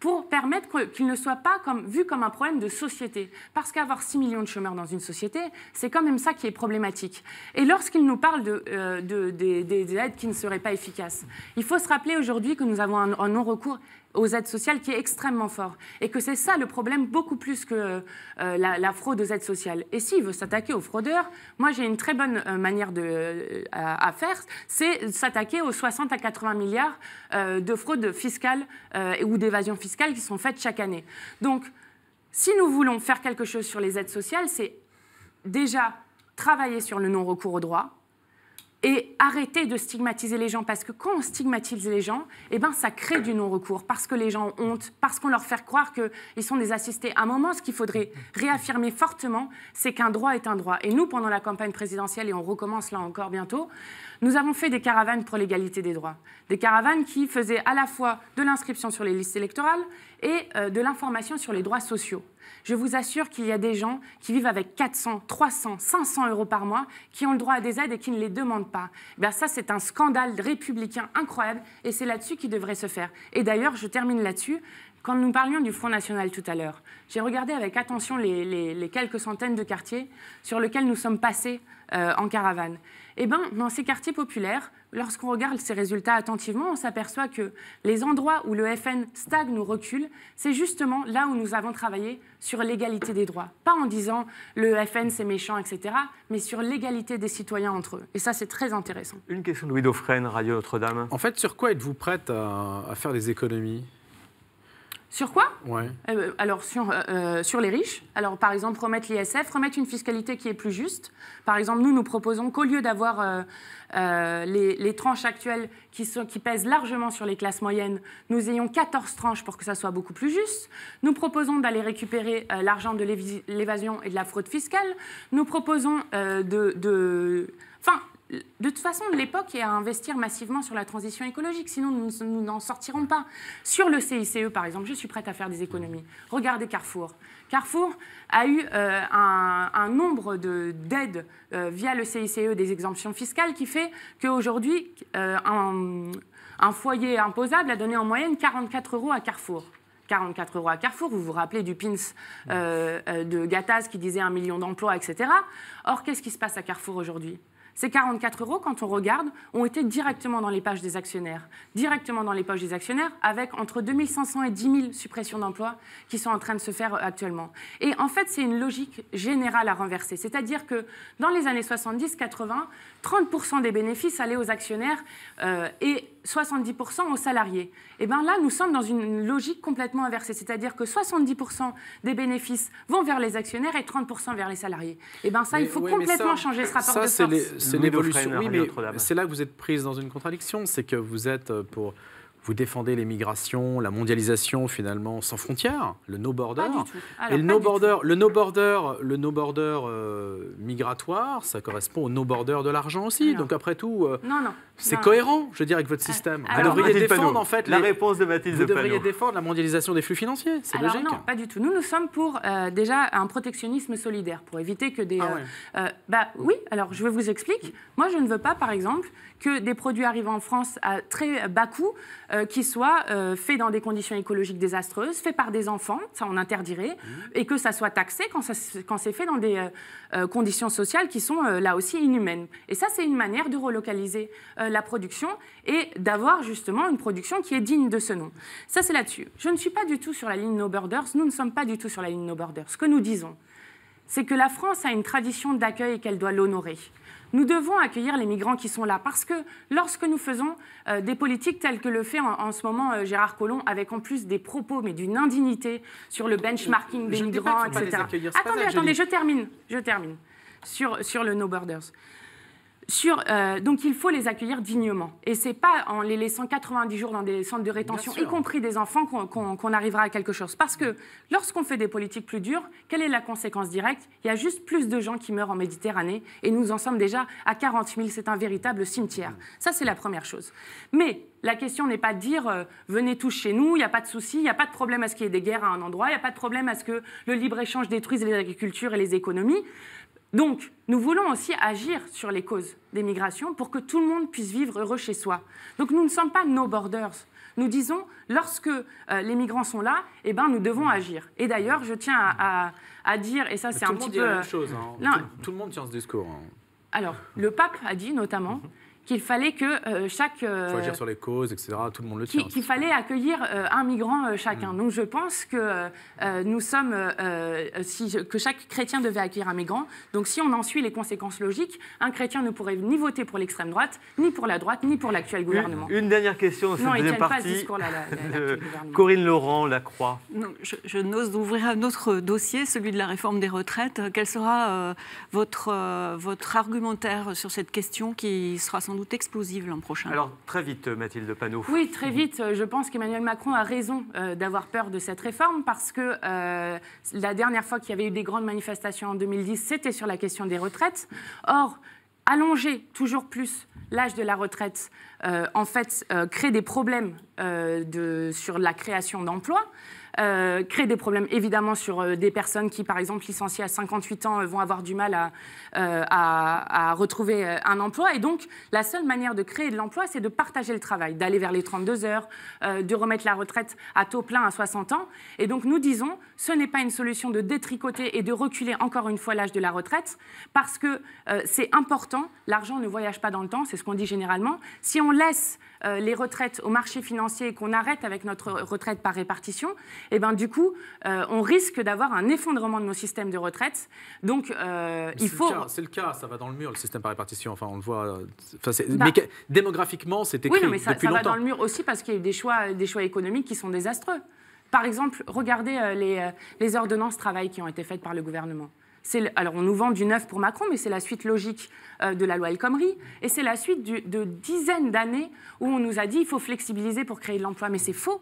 Speaker 2: pour permettre qu'il ne soit pas vu comme un problème de société. Parce qu'avoir 6 millions de chômeurs dans une société, c'est quand même ça qui est problématique. Et lorsqu'il nous parle des aides qui ne seraient pas efficaces, il faut se rappeler aujourd'hui que nous avons un non-recours aux aides sociales qui est extrêmement fort. Et que c'est ça le problème, beaucoup plus que la fraude aux aides sociales. Et s'il veut s'attaquer aux fraudeurs, moi j'ai une très bonne manière à faire, c'est s'attaquer aux 60 à 80 milliards de fraude fiscale ou d'évasion fiscale qui sont faites chaque année. Donc, si nous voulons faire quelque chose sur les aides sociales, c'est déjà travailler sur le non-recours au droit, et arrêter de stigmatiser les gens, parce que quand on stigmatise les gens, eh ben, ça crée du non-recours, parce que les gens ont honte, parce qu'on leur fait croire qu'ils sont des assistés. À un moment, ce qu'il faudrait réaffirmer fortement, c'est qu'un droit est un droit. Et nous, pendant la campagne présidentielle, et on recommence là encore bientôt, nous avons fait des caravanes pour l'égalité des droits. Des caravanes qui faisaient à la fois de l'inscription sur les listes électorales et de l'information sur les droits sociaux. Je vous assure qu'il y a des gens qui vivent avec 400, 300, 500 euros par mois, qui ont le droit à des aides et qui ne les demandent pas. Ben ça, c'est un scandale républicain incroyable et c'est là-dessus qu'il devrait se faire. Et d'ailleurs, je termine là-dessus. Quand nous parlions du Front National tout à l'heure, j'ai regardé avec attention les quelques centaines de quartiers sur lesquels nous sommes passés en caravane. Eh bien, dans ces quartiers populaires, lorsqu'on regarde ces résultats attentivement, on s'aperçoit que les endroits où le FN stagne ou recule, c'est justement là où nous avons travaillé sur l'égalité des droits. Pas en disant le FN c'est méchant, etc., mais sur l'égalité des citoyens entre eux. Et ça, c'est très intéressant.
Speaker 1: Une question de Louis Dauphren, Radio Notre-Dame.
Speaker 5: En fait, sur quoi êtes-vous prête à faire des économies ?
Speaker 2: Sur quoi ?
Speaker 5: Ouais.
Speaker 2: Alors, sur les riches. Alors, par exemple, remettre l'ISF, remettre une fiscalité qui est plus juste. Par exemple, nous proposons qu'au lieu d'avoir les tranches actuelles qui pèsent largement sur les classes moyennes, nous ayons 14 tranches pour que ça soit beaucoup plus juste. Nous proposons d'aller récupérer l'argent de l'évasion et de la fraude fiscale. Nous proposons de toute façon, l'époque est à investir massivement sur la transition écologique, sinon nous n'en sortirons pas. Sur le CICE, par exemple, je suis prête à faire des économies. Regardez Carrefour. Carrefour a eu un nombre d'aides via le CICE, des exemptions fiscales, qui fait qu'aujourd'hui, un foyer imposable a donné en moyenne 44 € à Carrefour. 44 € à Carrefour, vous vous rappelez du pins de Gattaz qui disait 1 million d'emplois, etc. Or, qu'est-ce qui se passe à Carrefour aujourd'hui ? Ces 44 €, quand on regarde, ont été directement dans les poches des actionnaires. Directement dans les poches des actionnaires, avec entre 2500 et 10 000 suppressions d'emplois qui sont en train de se faire actuellement. Et en fait, c'est une logique générale à renverser. C'est-à-dire que dans les années 70-80, 30% des bénéfices allaient aux actionnaires et 70% aux salariés. Et bien là, nous sommes dans une logique complètement inversée. C'est-à-dire que 70% des bénéfices vont vers les actionnaires et 30% vers les salariés. Et bien ça, il faut complètement changer ce rapport de force.
Speaker 5: C'est l'évolution. Oui, mais c'est là que vous êtes prise dans une contradiction. C'est que vous êtes pour vous défendez les migrations, la mondialisation finalement sans frontières, le no border.
Speaker 2: Pas du tout. Alors,
Speaker 5: Et le no border migratoire, ça correspond au no border de l'argent aussi.
Speaker 2: Alors.
Speaker 5: Donc après tout,
Speaker 2: Non.
Speaker 5: c'est cohérent, je veux dire, avec votre système.
Speaker 2: alors,
Speaker 5: vous devriez
Speaker 1: Mathilde
Speaker 5: défendre
Speaker 1: Panot,
Speaker 5: en fait
Speaker 1: la réponse de Mathilde
Speaker 5: vous devriez
Speaker 1: Panot.
Speaker 5: défendre la mondialisation des flux financiers. C'est
Speaker 2: Alors
Speaker 5: logique.
Speaker 2: non, pas du tout. Nous sommes pour déjà un protectionnisme solidaire, pour éviter que des... oui, alors je vous explique. Moi, je ne veux pas, par exemple, que des produits arrivant en France à très bas coût, qui soient faits dans des conditions écologiques désastreuses, faits par des enfants, ça on interdirait, et que ça soit taxé quand c'est fait dans des conditions sociales qui sont là aussi inhumaines. Et ça, c'est une manière de relocaliser la production et d'avoir justement une production qui est digne de ce nom. Ça, c'est là-dessus. Je ne suis pas du tout sur la ligne No Borders, nous ne sommes pas du tout sur la ligne No Borders. Ce que nous disons, c'est que la France a une tradition d'accueil et qu'elle doit l'honorer. Nous devons accueillir les migrants qui sont là parce que lorsque nous faisons des politiques telles que le fait en ce moment Gérard Collomb, avec en plus des propos mais d'une indignité sur le benchmarking des migrants, etc. Attendez, je termine sur le No Borders. Donc il faut les accueillir dignement. Et ce n'est pas en les laissant 90 jours dans des centres de rétention, y compris des enfants, qu'on arrivera à quelque chose. Parce que lorsqu'on fait des politiques plus dures, quelle est la conséquence directe? Il y a juste plus de gens qui meurent en Méditerranée et nous en sommes déjà à 40 000. C'est un véritable cimetière. Ça, c'est la première chose. Mais la question n'est pas de dire venez tous chez nous, il n'y a pas de souci, il n'y a pas de problème à ce qu'il y ait des guerres à un endroit, il n'y a pas de problème à ce que le libre-échange détruise les agricultures et les économies. Donc, nous voulons aussi agir sur les causes des migrations pour que tout le monde puisse vivre heureux chez soi. Donc, nous ne sommes pas no borders. Nous disons, lorsque les migrants sont là, eh ben, nous devons agir. Et d'ailleurs, je tiens à dire, et ça c'est un petit peu...
Speaker 5: Tout le monde dit la même chose. Tout le monde tient ce discours.
Speaker 2: Alors, le pape a dit notamment qu'il fallait que chaque...
Speaker 5: Il faut agir sur les causes, etc. Tout le monde le tient.
Speaker 2: Qu'il fallait accueillir un migrant chacun. Donc je pense que nous sommes... que chaque chrétien devait accueillir un migrant. Donc si on en suit les conséquences logiques, un chrétien ne pourrait ni voter pour l'extrême droite, ni pour la droite, ni pour l'actuel gouvernement.
Speaker 1: Une dernière question, cette deuxième partie.
Speaker 2: Pas ce discours-là, l'actuel gouvernement.
Speaker 1: Corinne Laurent, La Croix.
Speaker 4: Non, je n'ose ouvrir un autre dossier, celui de la réforme des retraites. Quel sera votre argumentaire sur cette question qui sera sans doute explosive l'an prochain?
Speaker 1: Alors, très vite, Mathilde Panot.
Speaker 2: Oui, très vite. Je pense qu'Emmanuel Macron a raison d'avoir peur de cette réforme parce que la dernière fois qu'il y avait eu des grandes manifestations en 2010, c'était sur la question des retraites. Or, allonger toujours plus l'âge de la retraite, en fait, crée des problèmes sur la création d'emplois. Crée des problèmes évidemment sur des personnes qui, par exemple, licenciées à 58 ans, vont avoir du mal à retrouver un emploi. Et donc, la seule manière de créer de l'emploi, c'est de partager le travail, d'aller vers les 32 heures, de remettre la retraite à taux plein à 60 ans. Et donc, nous disons, ce n'est pas une solution de détricoter et de reculer encore une fois l'âge de la retraite, parce que c'est important, l'argent ne voyage pas dans le temps, c'est ce qu'on dit généralement. Si on laisse les retraites au marché financier et qu'on arrête avec notre retraite par répartition, et ben du coup, on risque d'avoir un effondrement de nos systèmes de retraite. Donc, il faut...
Speaker 5: C'est le cas, ça va dans le mur, le système par répartition. Enfin, on le voit... démographiquement, c'est écrit
Speaker 2: oui, non, mais ça
Speaker 5: depuis longtemps.
Speaker 2: Va dans le mur aussi parce qu'il y a eu des choix économiques qui sont désastreux. Par exemple, regardez les ordonnances travail qui ont été faites par le gouvernement. Alors, on nous vend du neuf pour Macron, mais c'est la suite logique de la loi El Khomri. Et c'est la suite de dizaines d'années où on nous a dit qu'il faut flexibiliser pour créer de l'emploi. Mais c'est faux.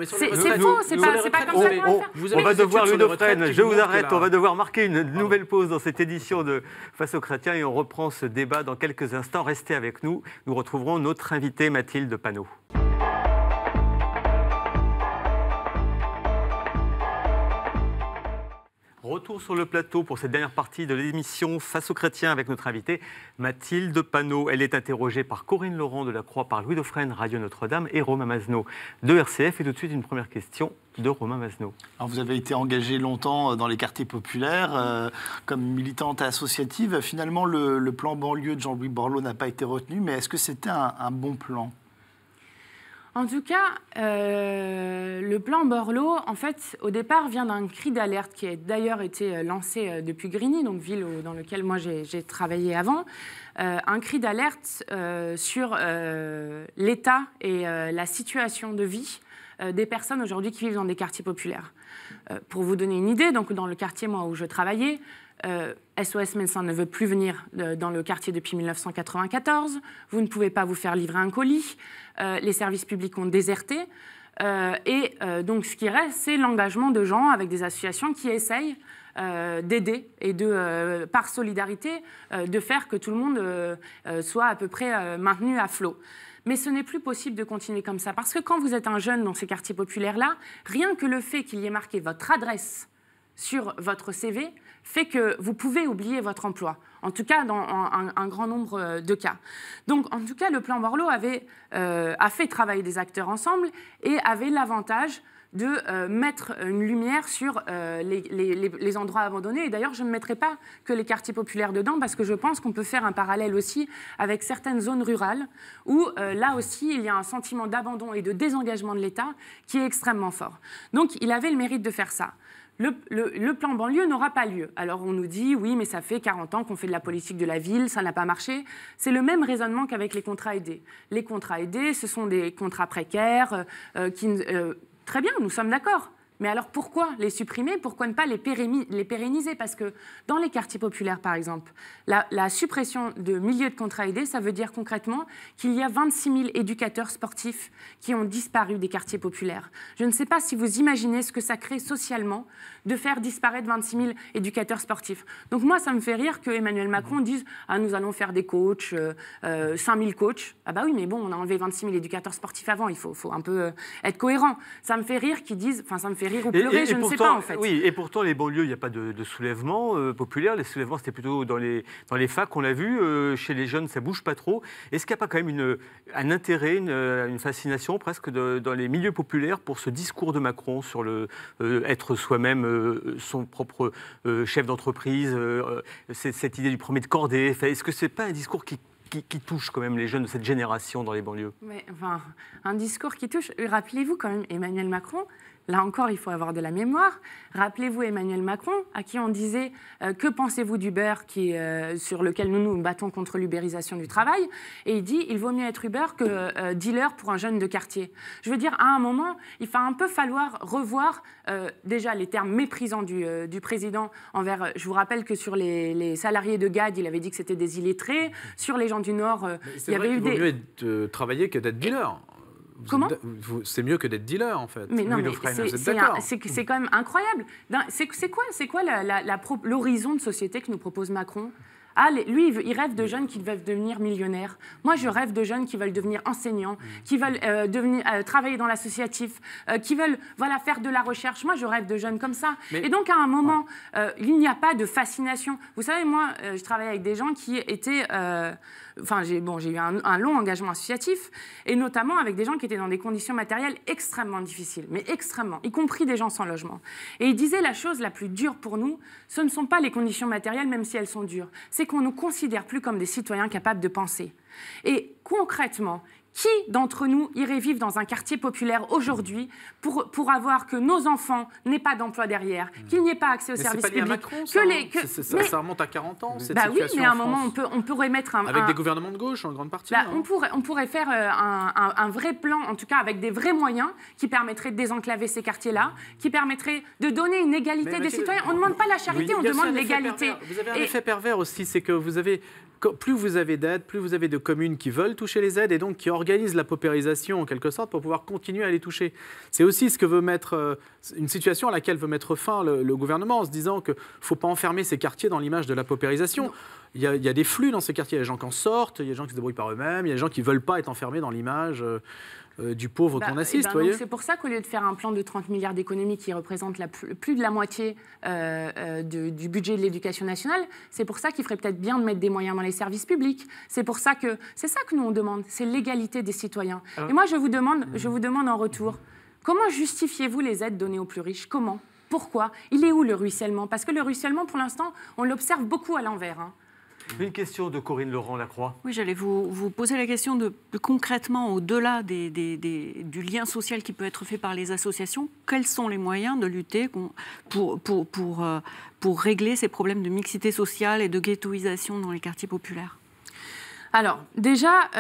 Speaker 2: C'est faux, c'est pas comme ça qu'on va faire.
Speaker 1: On va devoir, Ludo Fresne, je vous arrête, on va devoir marquer une nouvelle pause dans cette édition de Face aux chrétiens et on reprend ce débat dans quelques instants. Restez avec nous, nous retrouverons notre invitée Mathilde Panot. Retour sur le plateau pour cette dernière partie de l'émission Face aux chrétiens avec notre invitée Mathilde Panot. Elle est interrogée par Corinne Laurent de La Croix, par Louis Dauphren, Radio Notre-Dame et Romain Masneau de RCF. Et tout de suite, une première question de Romain Masneau.
Speaker 3: Alors vous avez été engagée longtemps dans les quartiers populaires comme militante associative. Finalement, le plan banlieue de Jean-Louis Borloo n'a pas été retenu, mais est-ce que c'était un bon plan ?
Speaker 2: En tout cas, le plan Borloo, en fait, au départ, vient d'un cri d'alerte qui a d'ailleurs été lancé depuis Grigny, donc ville dans laquelle moi j'ai travaillé avant. Un cri d'alerte sur l'état et la situation de vie des personnes aujourd'hui qui vivent dans des quartiers populaires. Pour vous donner une idée, donc dans le quartier moi, où je travaillais, SOS Médecins ne veut plus venir dans le quartier depuis 1994. Vous ne pouvez pas vous faire livrer un colis. Les services publics ont déserté. Donc, ce qui reste, c'est l'engagement de gens avec des associations qui essayent d'aider et par solidarité, de faire que tout le monde soit à peu près maintenu à flot. Mais ce n'est plus possible de continuer comme ça. Parce que quand vous êtes un jeune dans ces quartiers populaires-là, rien que le fait qu'il y ait marqué votre adresse sur votre CV fait que vous pouvez oublier votre emploi, en tout cas dans un grand nombre de cas. Donc, en tout cas, le plan Borloo a fait travailler des acteurs ensemble et avait l'avantage de mettre une lumière sur les endroits abandonnés. Et d'ailleurs, je ne mettrai pas que les quartiers populaires dedans, parce que je pense qu'on peut faire un parallèle aussi avec certaines zones rurales, où là aussi, il y a un sentiment d'abandon et de désengagement de l'État qui est extrêmement fort. Donc, il avait le mérite de faire ça. Le plan banlieue n'aura pas lieu. Alors on nous dit, oui, mais ça fait 40 ans qu'on fait de la politique de la ville, ça n'a pas marché. C'est le même raisonnement qu'avec les contrats aidés. Les contrats aidés, ce sont des contrats précaires très bien, nous sommes d'accord. Mais alors pourquoi les supprimer? Pourquoi ne pas les pérenniser? Parce que dans les quartiers populaires, par exemple, la suppression de milieux de contrats aidés, ça veut dire concrètement qu'il y a 26 000 éducateurs sportifs qui ont disparu des quartiers populaires. Je ne sais pas si vous imaginez ce que ça crée socialement de faire disparaître 26 000 éducateurs sportifs. Donc moi, ça me fait rire que Emmanuel Macron dise « Ah, nous allons faire des coachs, 5 000 coachs ». Ah bah oui, mais bon, on a enlevé 26 000 éducateurs sportifs avant, il faut un peu être cohérent. Ça me fait rire qu'ils disent... Enfin, ça me fait rire ou pleurer, je ne sais pas en fait.
Speaker 1: Oui, et pourtant, les banlieues, il n'y a pas de soulèvement populaire. Les soulèvements, c'était plutôt dans les facs, on l'a vu. Chez les jeunes, ça ne bouge pas trop. Est-ce qu'il n'y a pas quand même un intérêt, une fascination presque dans les milieux populaires pour ce discours de Macron sur être soi-même son propre chef d'entreprise, cette idée du premier de cordée? Est-ce que ce n'est pas un discours qui touche quand même les jeunes de cette génération dans les banlieues?
Speaker 2: Mais, enfin, un discours qui touche... Rappelez-vous quand même, Emmanuel Macron... Là encore, il faut avoir de la mémoire. Rappelez-vous Emmanuel Macron, à qui on disait que pensez-vous d'Uber, sur lequel nous nous battons contre l'ubérisation du travail. Et il dit il vaut mieux être Uber que dealer pour un jeune de quartier. Je veux dire, à un moment, il va un peu falloir revoir déjà les termes méprisants du président envers... Je vous rappelle que sur les salariés de GAD, il avait dit que c'était des illettrés. Sur les gens du Nord, il y avait eu des...
Speaker 5: C'est vrai qu'il vaut mieux travailler que d'être dealer.
Speaker 2: Comment ?
Speaker 5: C'est mieux que d'être dealer, en fait.
Speaker 2: Mais non, mais c'est quand même incroyable. C'est quoi l'horizon de société que nous propose Macron ? Lui, il rêve de jeunes qui veulent devenir millionnaires. Moi, je rêve de jeunes qui veulent devenir enseignants, qui veulent travailler dans l'associatif, qui veulent faire de la recherche. Moi, je rêve de jeunes comme ça. Et donc, à un moment, il n'y a pas de fascination. Vous savez, moi, je travaille avec des gens qui étaient... j'ai eu un long engagement associatif, et notamment avec des gens qui étaient dans des conditions matérielles extrêmement difficiles, mais extrêmement, y compris des gens sans logement. Et ils disaient la chose la plus dure pour nous, ce ne sont pas les conditions matérielles, même si elles sont dures, c'est qu'on ne nous considère plus comme des citoyens capables de penser. Et concrètement, qui d'entre nous irait vivre dans un quartier populaire aujourd'hui pour avoir que nos enfants n'aient pas d'emploi derrière, qu'il n'y ait pas accès aux services publics?
Speaker 5: Macron, ça remonte à 40 ans, cette situation.
Speaker 2: Oui, mais à un moment, on pourrait mettre
Speaker 5: avec des gouvernements de gauche, en grande partie.
Speaker 2: On pourrait faire un vrai plan, en tout cas avec des vrais moyens, qui permettraient de désenclaver ces quartiers-là, qui permettraient de donner une égalité des citoyens. On ne demande pas la charité, on demande l'égalité.
Speaker 5: Vous avez un effet pervers aussi, c'est que plus vous avez d'aides, plus vous avez de communes qui veulent toucher les aides et donc qui organisent la paupérisation en quelque sorte pour pouvoir continuer à les toucher. C'est aussi ce que veut mettre, une situation à laquelle veut mettre fin le gouvernement en se disant qu'il ne faut pas enfermer ces quartiers dans l'image de la paupérisation. Il y a des flux dans ces quartiers, il y a des gens qui en sortent, il y a des gens qui se débrouillent par eux-mêmes, il y a des gens qui ne veulent pas être enfermés dans l'image du pauvre qu'on assiste.
Speaker 2: C'est pour ça qu'au lieu de faire un plan de 30 milliards d'économies qui représente plus de la moitié du budget de l'éducation nationale, c'est pour ça qu'il ferait peut-être bien de mettre des moyens dans les services publics. C'est ça que nous on demande, c'est l'égalité des citoyens. Et moi je vous demande en retour, comment justifiez-vous les aides données aux plus riches? Comment? Pourquoi? Il est où le ruissellement? Parce que le ruissellement, pour l'instant, on l'observe beaucoup à l'envers.
Speaker 1: Une question de Corinne Laurent-Lacroix.
Speaker 4: Oui, j'allais vous poser la question de concrètement, au-delà du lien social qui peut être fait par les associations, quels sont les moyens de lutter pour régler ces problèmes de mixité sociale et de ghettoisation dans les quartiers populaires?
Speaker 2: Alors, déjà,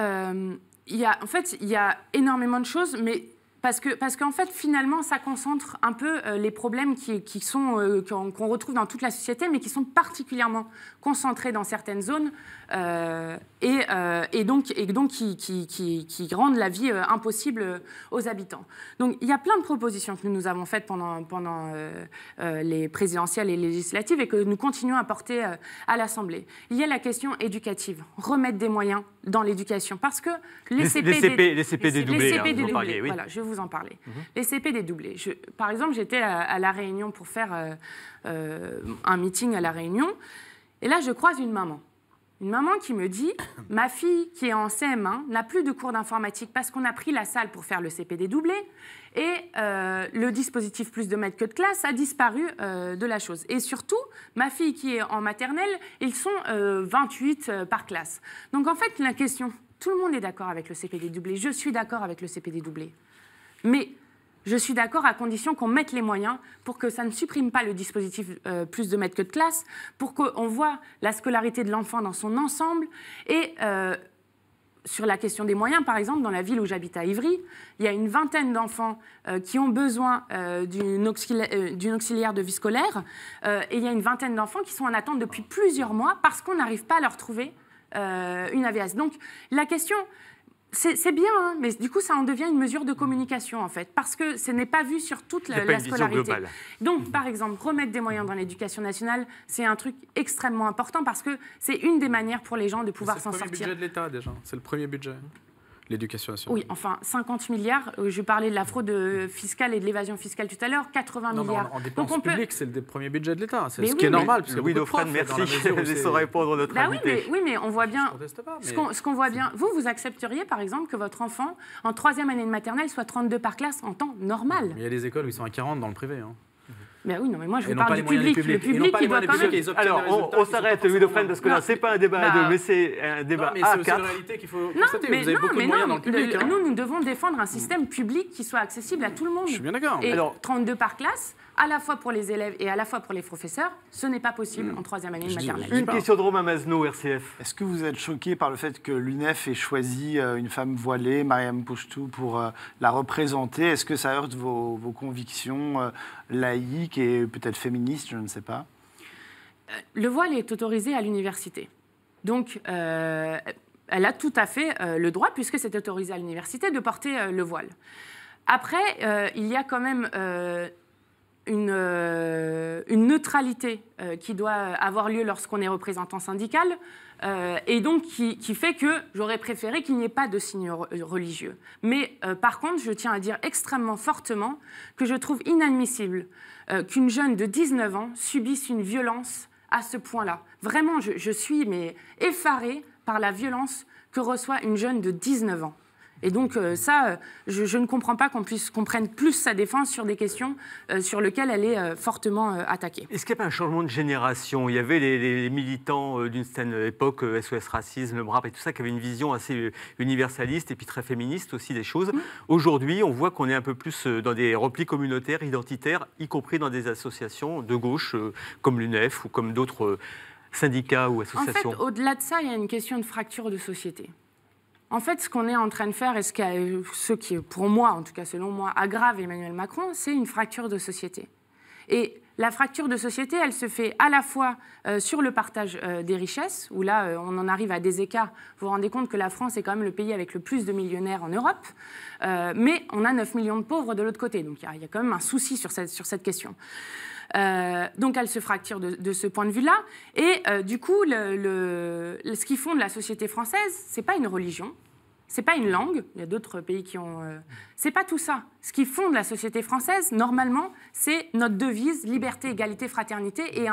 Speaker 2: il y a énormément de choses, mais Parce qu'en fait, finalement, ça concentre un peu les problèmes qu'on retrouve dans toute la société, mais qui sont particulièrement concentrés dans certaines zones et donc qui rendent la vie impossible aux habitants. Donc, il y a plein de propositions que nous avons faites pendant les présidentielles et législatives et que nous continuons à porter à l'Assemblée. Il y a la question éducative, remettre des moyens dans l'éducation, parce que les
Speaker 1: CP dédoublés,
Speaker 2: oui.
Speaker 1: Voilà,
Speaker 2: je vais vous en parler. Les CP dédoublés. Par exemple, j'étais à La Réunion pour faire un meeting à La Réunion, et là, je croise une maman. Une maman qui me dit « Ma fille, qui est en CM1, n'a plus de cours d'informatique parce qu'on a pris la salle pour faire le CP dédoublé et le dispositif plus de maîtres que de classe a disparu de la chose. Et surtout, ma fille qui est en maternelle, ils sont 28 par classe. Donc en fait, la question, tout le monde est d'accord avec le CP dédoublé. Je suis d'accord avec le CP dédoublé. Mais je suis d'accord à condition qu'on mette les moyens pour que ça ne supprime pas le dispositif plus de maîtres que de classe, pour qu'on voit la scolarité de l'enfant dans son ensemble. Et sur la question des moyens, par exemple, dans la ville où j'habite à Ivry, il y a une vingtaine d'enfants qui ont besoin d'une auxiliaire de vie scolaire. Et il y a une vingtaine d'enfants qui sont en attente depuis plusieurs mois parce qu'on n'arrive pas à leur trouver une AVS. Donc la question... C'est bien, hein, mais du coup, ça en devient une mesure de communication, en fait, parce que ce n'est pas vu sur toute la scolarité. Donc, par exemple, remettre des moyens dans l'éducation nationale, c'est un truc extrêmement important, parce que c'est une des manières pour les gens de pouvoir s'en sortir.
Speaker 5: C'est le premier budget de l'État, déjà. C'est le premier budget. L'éducation nationale.
Speaker 2: Oui, enfin, 50 milliards. Je parlais de la fraude fiscale et de l'évasion fiscale tout à l'heure, 80 milliards.
Speaker 5: En dépenses publiques, c'est le premier budget de l'État. C'est ce
Speaker 2: oui,
Speaker 5: qui est normal.
Speaker 1: Louis Dauphren, merci. Laissons répondre notre invité.
Speaker 2: Oui, mais on voit bien.
Speaker 5: Pas, mais...
Speaker 2: Ce qu'on voit bien. Vous accepteriez, par exemple, que votre enfant, en 3e année de maternelle, soit 32 par classe en temps normal?
Speaker 5: Mais il y a des écoles où ils sont à 40 dans le privé. Hein.
Speaker 2: Ben oui, non, mais moi je vous parle du public. Le public, il doit quand même...
Speaker 1: Alors, on s'arrête, Louis Dauphren, parce que là, c'est pas un débat mais c'est un débat
Speaker 5: mais
Speaker 1: A4.
Speaker 5: c'est une réalité qu'il faut constater. Vous avez beaucoup de moyens dans le public.
Speaker 2: Nous devons défendre un système public qui soit accessible à tout le monde.
Speaker 5: Je suis bien d'accord.
Speaker 2: Et alors, 32 par classe, à la fois pour les élèves et à la fois pour les professeurs, ce n'est pas possible en 3e année de maternelle.
Speaker 1: Une question de Romain Mazno, RCF.
Speaker 3: Est-ce que vous êtes choqué par le fait que l'UNEF ait choisi une femme voilée, Mariam Pouchtou, pour la représenter? Est-ce que ça heurte vos convictions laïques et peut-être féministes, je ne sais pas?
Speaker 2: Le voile est autorisé à l'université. Donc, elle a tout à fait le droit, puisque c'est autorisé à l'université, de porter le voile. Après, il y a quand même... une neutralité qui doit avoir lieu lorsqu'on est représentant syndical et donc qui fait que j'aurais préféré qu'il n'y ait pas de signe religieux. Mais par contre, je tiens à dire extrêmement fortement que je trouve inadmissible qu'une jeune de 19 ans subisse une violence à ce point-là. Vraiment, je suis effarée par la violence que reçoit une jeune de 19 ans. Et donc je ne comprends pas qu'on prenne plus sa défense sur des questions sur lesquelles elle est fortement attaquée.
Speaker 1: Est-ce qu'il n'y a pas un changement de génération? Il y avait les militants d'une certaine époque, SOS Racisme, le MRAP et tout ça, qui avaient une vision assez universaliste et puis très féministe aussi des choses. Aujourd'hui, on voit qu'on est un peu plus dans des replis communautaires, identitaires, y compris dans des associations de gauche comme l'UNEF ou comme d'autres syndicats ou associations.
Speaker 2: En fait, au-delà de ça, il y a une question de fracture de société. En fait, ce qu'on est en train de faire, et ce qui, pour moi, en tout cas selon moi, aggrave Emmanuel Macron, c'est une fracture de société. Et la fracture de société, elle se fait à la fois sur le partage des richesses, où là, on en arrive à des écarts. Vous vous rendez compte que la France est quand même le pays avec le plus de millionnaires en Europe, mais on a 9 millions de pauvres de l'autre côté. Donc il y a quand même un souci sur cette question. Donc elle se fracture de ce point de vue-là. Et du coup, ce qui fonde la société française, c'est pas une religion, c'est pas une langue. Il y a d'autres pays qui ont... C'est pas tout ça. Ce qui fonde la société française, normalement, c'est notre devise, liberté, égalité, fraternité, et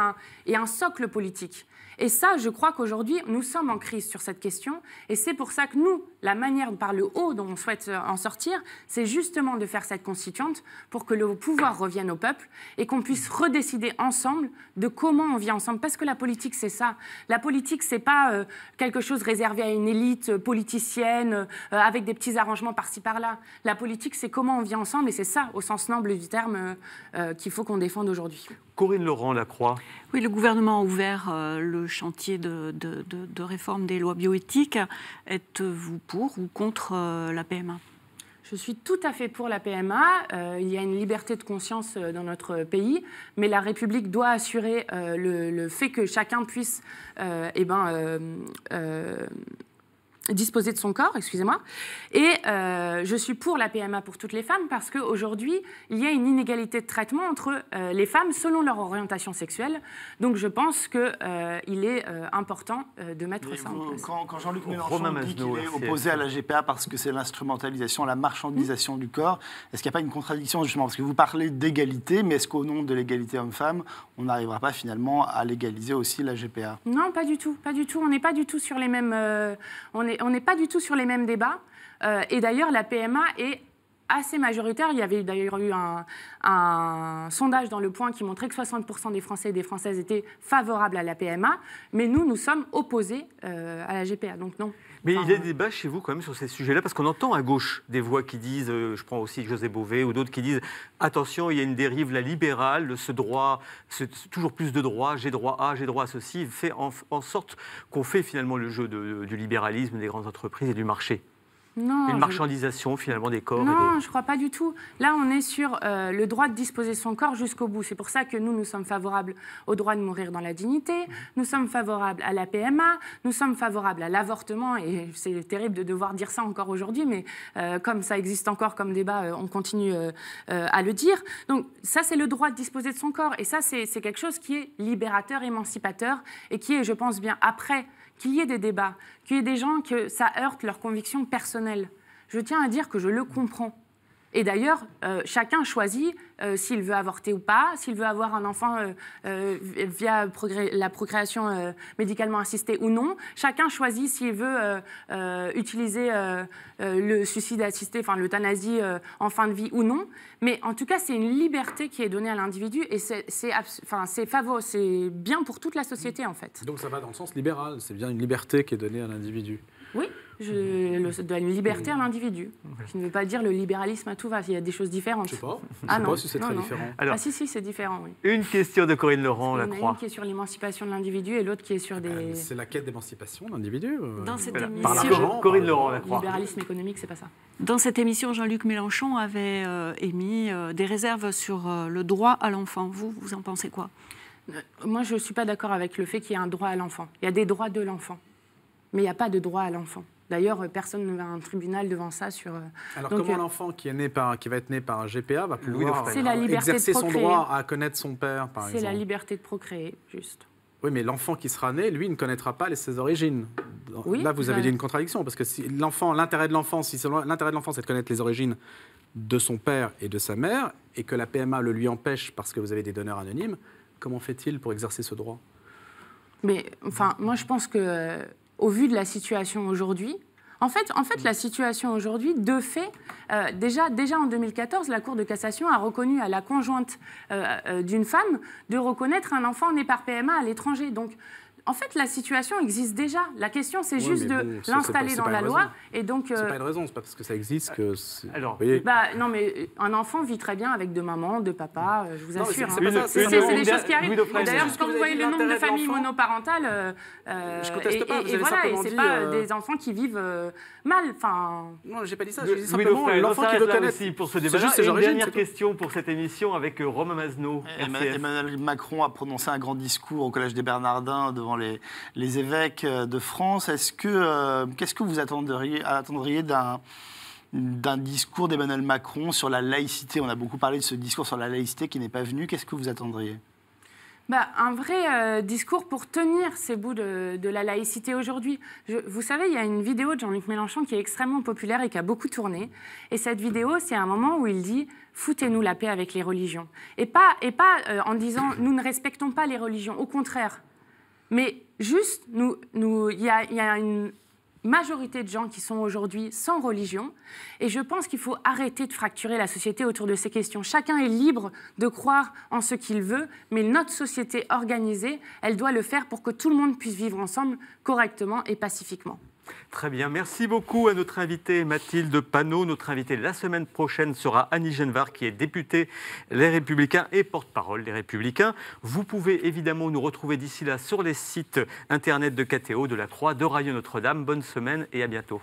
Speaker 2: un socle politique. Et ça, je crois qu'aujourd'hui, nous sommes en crise sur cette question. Et c'est pour ça que nous, la manière par le haut dont on souhaite en sortir, c'est justement de faire cette constituante pour que le pouvoir revienne au peuple et qu'on puisse redécider ensemble de comment on vit ensemble. Parce que la politique, c'est ça. La politique, c'est pas quelque chose réservé à une élite politicienne avec des petits arrangements par-ci, par-là. La politique, c'est comment on vit ensemble. Et c'est ça, au sens noble du terme, qu'il faut qu'on défende aujourd'hui.
Speaker 1: Corinne Laurent-Lacroix.
Speaker 4: Oui, le gouvernement a ouvert le chantier de réforme des lois bioéthiques. Êtes-vous pour ou contre la PMA ?
Speaker 2: Je suis tout à fait pour la PMA. Il y a une liberté de conscience dans notre pays, mais la République doit assurer le fait que chacun puisse disposer de son corps, excusez-moi. Et je suis pour la PMA pour toutes les femmes parce qu'aujourd'hui, il y a une inégalité de traitement entre les femmes selon leur orientation sexuelle. Donc je pense qu'il est important de mettre ça en place.
Speaker 3: Quand Jean-Luc Mélenchon dit qu'il est opposé à la GPA parce que c'est l'instrumentalisation, la marchandisation du corps, est-ce qu'il n'y a pas une contradiction justement? Parce que vous parlez d'égalité, mais est-ce qu'au nom de l'égalité homme-femme, on n'arrivera pas finalement à légaliser aussi la GPA?
Speaker 2: Non, pas du tout, pas du tout. On n'est pas du tout sur les mêmes... On n'est pas du tout sur les mêmes débats. Et d'ailleurs, la PMA est assez majoritaire. Il y avait d'ailleurs eu un sondage dans Le Point qui montrait que 60% des Français et des Françaises étaient favorables à la PMA. Mais nous sommes opposés à la GPA. Donc non.
Speaker 1: Mais il y a des débats chez vous quand même sur ces sujets-là, parce qu'on entend à gauche des voix qui disent, je prends aussi José Bové ou d'autres qui disent, attention, il y a une dérive, la libérale, ce droit, toujours plus de droits, j'ai droit à ceci, fait en sorte qu'on fait finalement le jeu du libéralisme des grandes entreprises et du marché.
Speaker 2: Non,
Speaker 1: une marchandisation finalement des corps.
Speaker 2: Non, je ne crois pas du tout. Là, on est sur le droit de disposer son corps jusqu'au bout. C'est pour ça que nous sommes favorables au droit de mourir dans la dignité, nous sommes favorables à la PMA, nous sommes favorables à l'avortement, et c'est terrible de devoir dire ça encore aujourd'hui, mais comme ça existe encore comme débat, on continue à le dire. Donc ça, c'est le droit de disposer de son corps, et ça, c'est quelque chose qui est libérateur, émancipateur, et qui est, je pense, bien après qu'il y ait des débats, qu'il y ait des gens que ça heurte leurs convictions personnelles. Je tiens à dire que je le comprends. Et d'ailleurs, chacun choisit s'il veut avorter ou pas, s'il veut avoir un enfant via la procréation médicalement assistée ou non. Chacun choisit s'il veut utiliser le suicide assisté, enfin l'euthanasie en fin de vie ou non. Mais en tout cas, c'est une liberté qui est donnée à l'individu et c'est bien pour toute la société en fait.
Speaker 5: Donc ça va dans le sens libéral, c'est bien une liberté qui est donnée à l'individu.
Speaker 2: Oui, une liberté à l'individu, qui ne veut pas dire le libéralisme à tout va. Il y a des choses différentes.
Speaker 5: Je ne sais pas, je sais pas si c'est très différent.
Speaker 2: Alors, si, c'est différent, oui.
Speaker 1: Une question de Corinne Laurent, La
Speaker 2: Croix. Il y en a une qui est sur l'émancipation de l'individu et l'autre qui est sur des...
Speaker 5: C'est la quête d'émancipation de l'individu.
Speaker 4: Dans cette émission...
Speaker 1: Par l'argent, Corinne Laurent, La Croix.
Speaker 2: Le libéralisme économique, c'est pas ça.
Speaker 4: Dans cette émission, Jean-Luc Mélenchon avait émis des réserves sur le droit à l'enfant. Vous en pensez quoi?
Speaker 2: Moi, je ne suis pas d'accord avec le fait qu'il y ait un droit à l'enfant. Il y a des droits de l'enfant, mais il n'y a pas de droit à l'enfant. D'ailleurs, personne ne va à un tribunal devant ça sur...
Speaker 5: Alors comment l'enfant qui va être né par un GPA va pouvoir
Speaker 2: exercer
Speaker 5: exercer son droit à connaître son père, par exemple?
Speaker 2: C'est la liberté de procréer, juste.
Speaker 5: Oui, mais l'enfant qui sera né, lui, ne connaîtra pas ses origines.
Speaker 2: Oui,
Speaker 5: là, vous avez dit une contradiction, parce que si l'intérêt de l'enfant, c'est de connaître les origines de son père et de sa mère, et que la PMA le lui empêche parce que vous avez des donneurs anonymes, comment fait-il pour exercer ce droit?
Speaker 2: Mais, enfin, moi, je pense que... Au vu de la situation aujourd'hui, en fait, la situation aujourd'hui, de fait, déjà en 2014, la Cour de cassation a reconnu à la conjointe d'une femme de reconnaître un enfant né par PMA à l'étranger. Donc, en fait, la situation existe déjà. La question, c'est juste de l'installer dans la loi. Et donc,
Speaker 5: c'est pas une raison, c'est pas parce que ça existe que...
Speaker 1: Alors,
Speaker 2: non, mais un enfant vit très bien avec deux mamans, deux papas, je vous assure.
Speaker 5: C'est
Speaker 2: des choses qui arrivent. D'ailleurs, quand vous voyez le nombre de familles monoparentales,
Speaker 5: je conteste pas,
Speaker 2: et voilà, et c'est pas des enfants qui vivent mal. Enfin...
Speaker 5: Non, j'ai pas dit ça. J'ai dit simplement l'enfant qui veut connaître.
Speaker 1: Pour ce débat, une dernière question pour cette émission avec Romain Masneau.
Speaker 3: Emmanuel Macron a prononcé un grand discours au Collège des Bernardins devant les évêques de France. Qu'est-ce que vous attendriez d'un discours d'Emmanuel Macron sur la laïcité? On a beaucoup parlé de ce discours sur la laïcité qui n'est pas venu. Qu'est-ce que vous attendriez?
Speaker 2: Un vrai discours pour tenir ces bouts de la laïcité aujourd'hui. Vous savez, il y a une vidéo de Jean-Luc Mélenchon qui est extrêmement populaire et qui a beaucoup tourné. Et cette vidéo, c'est un moment où il dit « foutez-nous la paix avec les religions ». Et pas en disant « nous ne respectons pas les religions ». Au contraire. Mais juste, il y a une majorité de gens qui sont aujourd'hui sans religion. Et je pense qu'il faut arrêter de fracturer la société autour de ces questions. Chacun est libre de croire en ce qu'il veut, mais notre société organisée, elle doit le faire pour que tout le monde puisse vivre ensemble correctement et pacifiquement.
Speaker 1: Très bien, merci beaucoup à notre invitée Mathilde Panot. Notre invitée la semaine prochaine sera Annie Genevard, qui est députée Les Républicains et porte-parole des Républicains. Vous pouvez évidemment nous retrouver d'ici là sur les sites internet de KTO, de la Croix, de Radio Notre-Dame. Bonne semaine et à bientôt.